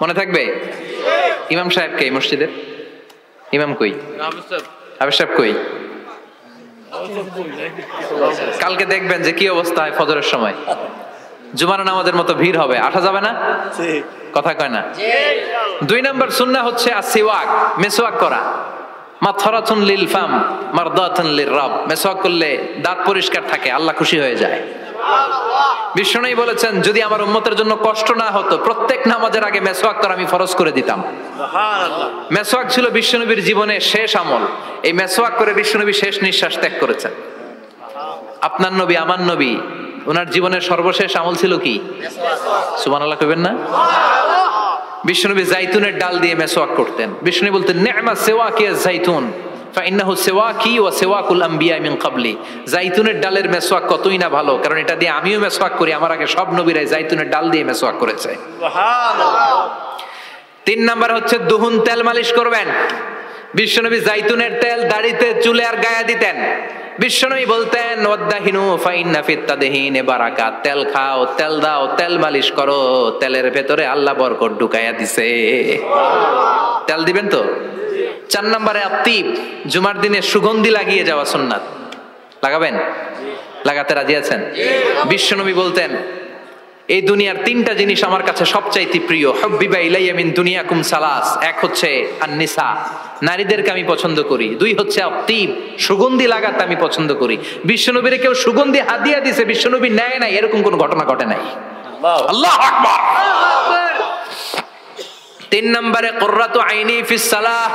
Speaker 1: মনে থাকবে? ইমাম সাহেব কে মসজিদের? ইমাম কই? আবেদ সাহেব কই? কালকে দেখবেন যে কি অবস্থা হয় ফজরের সময়। জুমার নামাজের মতো ভিড় হবে, আসা যাবে না। কথা কয় না? 2 নাম্বার সুন্নাহ হচ্ছে আসিওয়াক, মেসওয়াক করা। মাথরাতুন লিল ফাম মারদাতুন লির রব। মেসওয়াক করলে দাঁত পরিষ্কার থাকে, আল্লাহ খুশি হয়ে যায়। বিষ্ণু বলেছেন যদি আমার উম্মতের জন্য কষ্ট না হতো প্রত্যেক নামাজের আগে মেসওয়াক করা আমি ফরজ করে দিতাম।
Speaker 2: সুবহানাল্লাহ।
Speaker 1: মেসওয়াক ছিল বিশ্বনবীর জীবনের শেষ আমল। এই মেসওয়াক করে বিশ্বনবী শেষ নিঃশ্বাস ত্যাগ করেছেন। আপনার নবী আমার নবী ওনার জীবনের সর্বশেষ আমল ছিল কি? সুবহানাল্লাহ কইবেন না? বিশ্বনবী জাইতুনের ডাল দিয়ে মেসওয়াক করতেন। বিষ্ণু বলতেন নি'মা সিওয়াকি আয-যাইতুন ফাইন্নাহু সিওয়াকি ওয়া সিওয়াকুল আমবিয়া মিন ক্বাবলি। জাইতুনের ডালের মেসওয়াক কতই না ভালো, কারণ এটা দিয়ে আমিও মেসওয়াক করি, আমার আগে সব নবীরাই জাইতুনের ডাল দিয়ে মেসওয়াক করেছে।
Speaker 2: সুবহানাল্লাহ।
Speaker 1: 3 নাম্বার হচ্ছে দুহুন তেল মালিশ করবেন। বিশ্বনবী জাইতুনের তেল দাড়িতে চুলে আর গায়ে দিতেন। বিশ্বনবী বলতেন ওয়াদাহিনু ফাইন্না ফিত তাদহিনে বারাকাত। তেল খাও, তেল দাও, তেল মালিশ করো, তেলের ভেতরে আল্লাহ বরকত ঢুকাইয়া দিছে। তেল দিবেন তো? 4 নম্বরে আত্তিব, জুমার দিনে সুগন্ধি লাগিয়ে যাওয়া সুন্নাত। লাগাবেন? লাগাতে রাজি আছেন? বিশ্বনবী বলতেন এই দুনিয়ার 3টা জিনিস আমার কাছে সবচাইতে প্রিয়। হুব্বিবা ইলাইয়া মিন দুনিয়াকুম সালাস। এক হচ্ছে আন-নিসা, নারীদেরকে আমি পছন্দ করি। 2 হচ্ছে আত্তিব, সুগন্ধি লাগাতে আমি পছন্দ করি। বিশ্বনবীর কেউ সুগন্ধি হাদিয়া দিয়েছে, বিশ্বনবী নেয় নাই, এরকম কোনো ঘটনা ঘটে নাই। আল্লাহু আকবার। 3 নম্বরে কুররাতু আইনি ফিস সালাহ।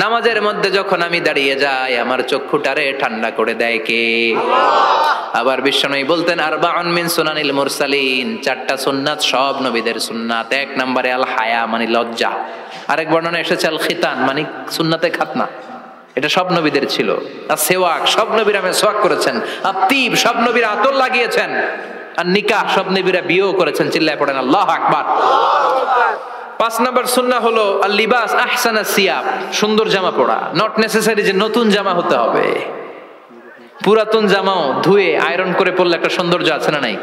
Speaker 1: নামাজের মধ্যে যখন আমি দাঁড়িয়ে যাই আমার চক্ষুটারে ঠান্ডা করে দেয় কে? আবার বিশ্বনবী বলতেন আরবাউন মিন সুনানিল মুরসালিন। 4টা সুন্নাত সব নবীদের সুন্নাত। 1 নম্বরে আল হায়া মানে লজ্জা। আরেক বর্ণনা এসেছে আল খিতান মানে সুন্নাতে খাতনা, এটা সব নবীদের ছিল। আর সেওয়াক সব নবীরা মেসওয়াক করেছেন। আত্তিব সব নবীরা আতর লাগিয়েছেন। আর নিকাহ সব নবীরা বিয়েও করেছেন। চিল্লায় পড়েন আল্লাহু আকবার। 5 নম্বর সুন্নাহ হলো আল লিবাস আহসানা সিয়াব, সুন্দর জামা পরা। নট নেসেসারি যে নতুন জামা হতে হবে, পুরাতন জামাও ধুয়ে আয়রন করে পরলে একটা সৌন্দর্য আছে না নাই?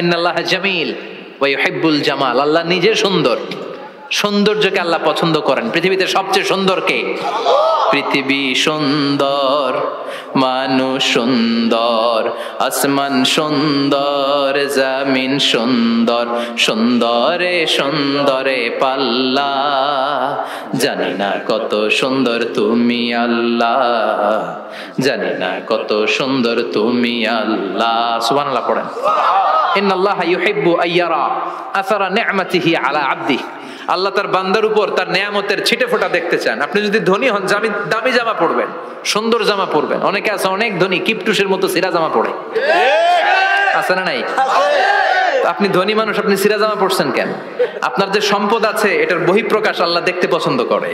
Speaker 1: ইন্নাল্লাহা জামিল ওয়া ইউহিব্বুল জামাল। আল্লাহ নিজে সুন্দর, সৌন্দর্যকে আল্লাহ পছন্দ করেন। পৃথিবীতে সবচেয়ে সুন্দর কে? পৃথিবী সুন্দর, মানুষ সুন্দর, আসমান সুন্দর, জমিন সুন্দর, সুন্দরে সুন্দরে পাল্লা। জানি না কত সুন্দর তুমি আল্লাহ, জানি না কত সুন্দর তুমি আল্লাহ। সুবহানাল্লাহ পড়েন। ইন্নাল্লাহা ইউহিব্বু আইয়ারা আসারা নি'মাতিহি আলা আবদিহি। আল্লাহ তার বান্দার উপর তার নেয়ামতের ছিটে ফোঁটা দেখতে চান। আপনি যদি ধনী হন দামি জামা পরবেন, সুন্দর জামা পরবেন। অনেকে আছে অনেক ধনী কিপটুসের মতো সিরা জামা পরে, আছে না নাই? আপনি ধনী মানুষ, আপনি সিরা জামা পরছেন কেন? আপনার যে সম্পদ আছে এটার বহিঃপ্রকাশ আল্লাহ দেখতে পছন্দ করে।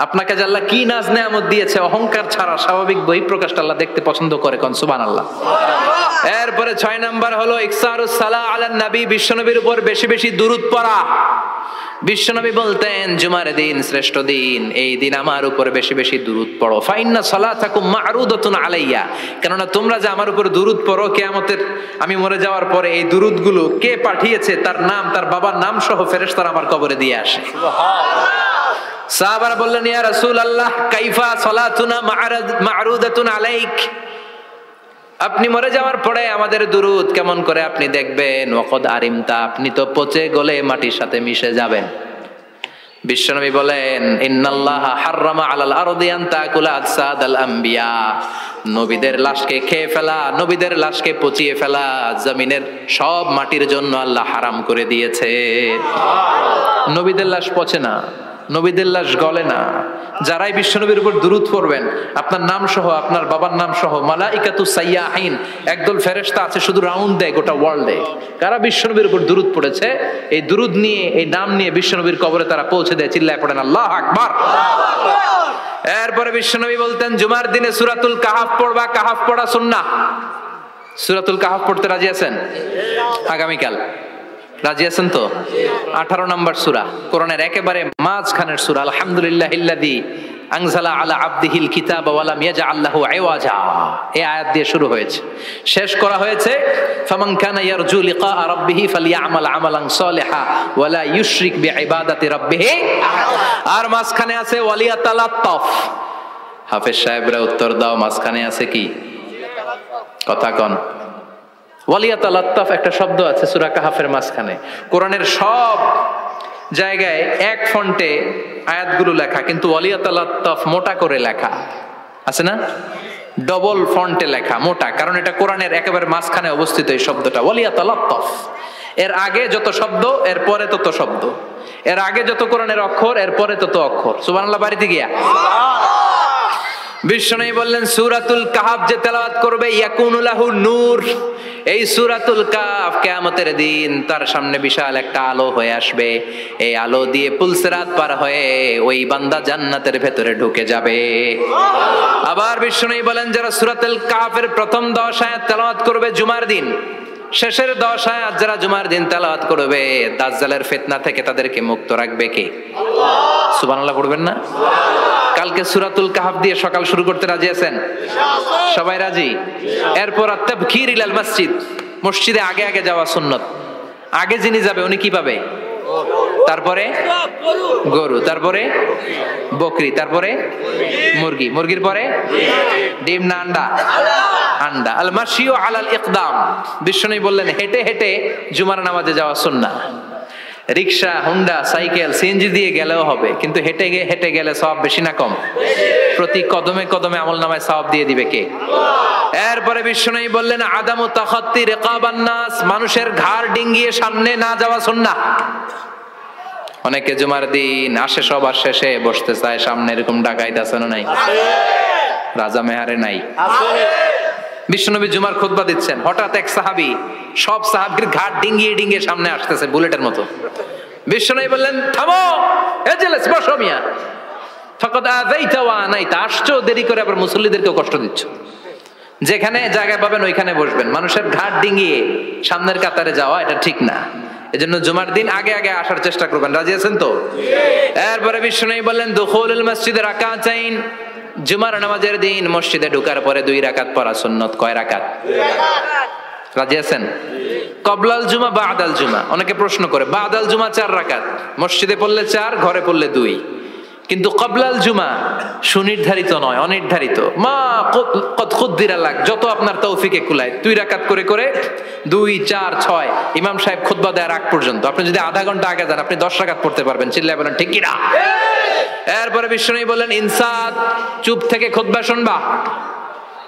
Speaker 1: আপনাকে যে আল্লাহ কি নাজ নেয়ামত দিয়েছে, অহংকার ছাড়া স্বাভাবিক বহিঃপ্রকাশটা আল্লাহ দেখতে পছন্দ করে। কোন সুবহানাল্লাহ। এরপরে 6 নাম্বার হলো ইকসারুস সালাহ আলান নবী, বিশ্বনবীর উপর বেশি বেশি দুরূদ পড়া। বিশ্বনবী বলতেন জুমার দিন শ্রেষ্ঠ দিন, এই দিন আমার উপর বেশি বেশি দুরূদ পড়ো। ফাইন্না সালাতাকুম মা'রুদাতুন আলাইয়া, কেননা তোমরা যে আমার উপর দুরূদ পড়ো, কিয়ামতের আমি মরে যাওয়ার পরে এই দুরূদগুলো কে পাঠিয়েছে তার নাম, তার বাবার নাম সহ ফেরেশতারা আমার কবরে দিয়ে আসে। সাহাবারা বললেন ইয়া রাসূলুল্লাহ কাইফা সালাতুনা মা'রুদাতুন আলাইক, আপনি মরে যাওয়ার পরে আমাদের দুরূদ কেমন করে আপনি দেখবেন? ওয়াকাদ আরিমতা, আপনি তো পচে গলে মাটির সাথে মিশে যাবেন। বিশ্বনবী বলেন ইন্নাল্লাহা হাররামা আলাল আরদি আন তাকুলা আজসাদাল আমবিয়া, নবীদের লাশকে খেয়ে ফেলা, নবীদের লাশকে পচিয়ে ফেলা জমিনের সব মাটির জন্য আল্লাহ হারাম করে দিয়েছে। নবীদের লাশ পচে না, নবীদের লাশ গলে না। যারাই বিশ্বনবীর উপর দুরূদ পড়বেন, আপনার নাম সহ, আপনার বাবার নাম সহ, মালাইকাতুস সাইয়াহিন, একদল ফেরেশতা আছে শুধু রাউন্ড দেয় গোটা ওয়ার্ল্ডে। কারা বিশ্বনবীর উপর দুরূদ পড়েছে, এই দুরূদ নিয়ে, এই নাম নিয়ে বিশ্বনবীর কবরে তারা পৌঁছে দেয়। চিল্লায় পড়েন আল্লাহু আকবার। এরপরে বিশ্বনবী বলতেন জুমার দিনে সূরাতুল কাহাফ পড়বা, কাহাফ পড়া সুন্নাহ। সূরাতুল কাহাফ পড়তে রাজি আছেন? আগামীকাল রাজি আছেন তো? 18 নম্বর সূরা, কোরআনের একেবারে মাঝখানের সূরা। আলহামদুলিল্লাহিল্লাযী আনজালা আলা আবদিহিল কিতাবা ওয়া লাম ইয়াজআল লাহু ইওয়াজা, এই আয়াত দিয়ে শুরু হয়েছে, শেষ করা হয়েছে ফামান কানা ইয়ারজু লিকা রাব্বিহি ফালইআমাল আমালান সালিহা ওয়া লা ইউশরিক বিইবাদাতি রাব্বিহি। আর মাঝখানে আছে ওয়ালিয়াতালাত্তাফ। হাফেজ সাহেবরা উত্তর দাও, মাঝখানে আছে কি? কথা কন। ওয়ালিয়াতালাত্তাফ একটা শব্দ আছে সূরা কাহাফের মাঝখানে। কোরআনের সব জায়গায় এক ফন্টে আয়াতগুলো লেখা, কিন্তু ওয়ালিয়াতালাত্তাফ মোটা করে লেখা আছে না? ডবল ফন্টে লেখা, মোটা, কারণ এটা কোরআনের একেবারে মাঝখানে অবস্থিত এই শব্দটা ওয়ালিয়াতালাত্তাফ। এর আগে যত শব্দ এর পরে তত শব্দ, এর আগে যত কোরআনের অক্ষর এর পরে তত অক্ষর। সুবহানাল্লাহ বাড়িতে গিয়া বিশ্বনবী বললেন সূরাতুল কাহফ যে তেলাওয়াত করবে ইয়াকুনু লাহু নূর, এই সূরাতুল কাহফ কিয়ামতের দিন তার সামনে বিশাল একটা আলো হয়ে আসবে, এই আলো দিয়ে পুলসিরাত পার হয়ে ওই বান্দা জান্নাতের ভেতরে ঢুকে যাবে। আবার বিশ্বনবী বলেন যারা সূরাতুল কাহফের প্রথম 10 আয়াত তেলাওয়াত করবে জুমার দিন, শেষের 10 আয়াত যারা জুমার দিন তেলাওয়াত করবে, দাজ্জালের ফিতনা থেকে তাদেরকে মুক্ত রাখবে কে? আল্লাহ। সুবহানাল্লাহ পড়বেন না? কালকে সূরাতুল কাহফ দিয়ে সকাল শুরু করতে রাজি আছেন? সবাই রাজি? এরপর আত-তাবকির ইলাল মসজিদ, মসজিদে আগে আগে যাওয়া সুন্নাত। আগে যিনি যাবে উনি কি পাবে? তারপরে গরু, তারপরে বকরি, তারপরে মুরগি, মুরগির পরে ডিম না আন্ডা? আন্ডা। আল মাশিউ আলাল ইকদাম, বিশ্বনবী বললেন হেঁটে হেঁটে জুমার নামাজে যাওয়া সুন্নাহ। রিকশা, হুন্ডা, সাইকেল, সিএনজি দিয়ে গেলেও হবে, কিন্তু হেঁটে হেঁটে গেলে সওয়াব বেশি না কম? প্রতি কদমে কদমে আমলনামায় সওয়াব দিয়ে দিবে কে? এরপরে বিশ্বনবী বললেন আদামু তাখাত্তি রিকাবান নাস, মানুষের ঘাড় ডিঙ্গিয়ে সামনে না যাওয়া সুন্নাহ। অনেকে জুমার দিন আসে সবার শেষে বসতে চায় সামনে, এরকম ডাকাইত আছে না নাই? রাজা মেহারে নাই? বিশ্বনবী জুমার খুতবা দিচ্ছেন, হঠাৎ এক সাহাবী সব সাহাবীর ঘাট ডিঙ্গিয়ে ডিঙ্গিয়ে সামনে আসতেছে বুলেটের মতো। বিশ্বনবী বললেন থামো, এজলেস, বসো মিয়া, ফাকাদ আযাইতা ওয়া আনাইতা, আসছো দেরি করে আবার মুসল্লিদেরকে কষ্ট দিচ্ছ। যেখানে জায়গা পাবেন ওইখানে বসবেন, মানুষের ঘাট ডিঙ্গিয়ে সামনের কাতারে যাওয়া এটা ঠিক না। এজন্য জুমার দিন আগে আগে আসার চেষ্টা করবেন। রাজি আছেন তো? এরপরে বিশ্বনবী বললেন দুখুলুল মসজিদে রাকাতাইন, জুমার নামাজের দিন মসজিদে ঢোকার পরে 2 রাকাত পড়া সুন্নাত। কয় রাকাত? 2 রাকাত। রাজি আছেন? কবলাল জুমা বাদাল জুমা, অনেকে প্রশ্ন করে বাদাল জুমা 4 রাকাত, মসজিদে পড়লে 4, ঘরে পড়লে 2, কিন্তু কবলাল জুমা সুনির্ধারিত নয়, অনির্ধারিত। মা কদ খুদ্দিরা লাক, যত আপনার তৌফিকে কুলায় 2 রাকাত করে করে 2, 4, 6 ইমাম সাহেব খুতবা দেওয়ার আগ পর্যন্ত। আপনি যদি আধা ঘন্টা আগে যান আপনি 10 রাকাত পড়তে পারবেন। চিল্লায় বলেন ঠিক কি না? এরপরে বিশ্বনবী বললেন ইনসাত, চুপ থেকে খুতবা শুনবা।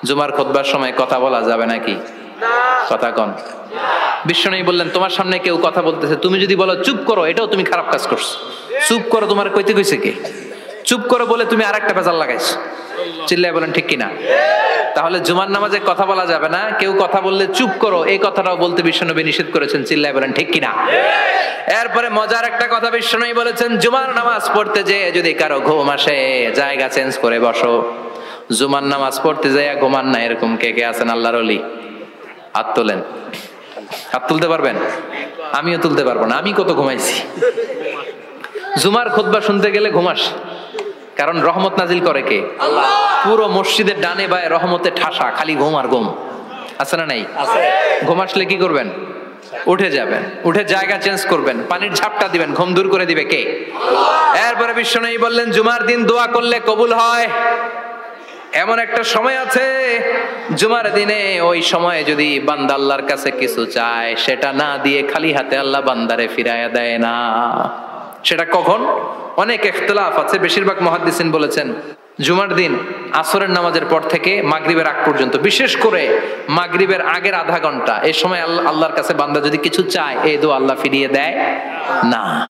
Speaker 1: জুমার খুতবার সময় কথা বলা যাবে নাকি? কথা কন। বিশ্বনবী বললেন তোমার সামনে কেউ কথা বলতেছে, তুমি যদি বলো চুপ করো, এটাও তুমি খারাপ কাজ করছো। চুপ করো তোমার কইতে কইছে কে? চুপ করো বলে তুমি আরেকটা ভেজাল লাগাইছো। চিল্লায় বলেন ঠিক কিনা? তাহলে জুমার নামাজে কথা বলা যাবে না, কেউ কথা বললে চুপ করো এই কথাটাও বলতে বিশ্বনবী নিষেধ করেছেন। চিল্লায় বলেন ঠিক কিনা? এরপরে মজার একটা কথা বিশ্বনবী বলেছেন, জুমার নামাজ পড়তে যেয়ে যদি কারো ঘুম আসে জায়গা চেঞ্জ করে বসো। জুমার নামাজ পড়তে যেয়ে ঘুমান না, এরকম কে কে আছেন আল্লাহর ওলি? হাত তোলেন। হাত তুলতে পারবেন? আমিও তুলতে পারবো না, আমি কত ঘুমাইছি। জুমার খুতবা শুনতে গেলে ঘুমাস, কারণ রহমত নাজিল করে কে? আল্লাহ। পুরো মসজিদের ডানে বায়ে রহমতে ঠাসা, খালি ঘুম আর ঘুম। আছে না নাই? ঘুম আসলে কি করবেন? উঠে যাবেন, উঠে জায়গা চেঞ্জ করবেন, পানির ঝাপটা দিবেন, ঘুম দূর করে দিবে কে? এরপরে বিশ্বনবী বললেন জুমার দিন দোয়া করলে কবুল হয়। এমন একটা সময় আছে জুমার দিনে, ওই সময়ে যদি বান্দা আল্লাহর কাছে কিছু চায় সেটা না দিয়ে খালি হাতে আল্লাহ বান্দারে ফিরাইয়া দেয় না। সেটা কখন? অনেক ইখতিলাফ আছে, বেশিরভাগ মুহাদ্দিসিন বলেছেন জুমার দিন আসরের নামাজের পর থেকে মাগরিবের আগ পর্যন্ত, বিশেষ করে মাগরিবের আগের আধা ঘন্টা, এই সময় আল্লাহর কাছে বান্দা যদি কিছু চায় এই দোয়া আল্লাহ ফিরিয়ে দেয় না।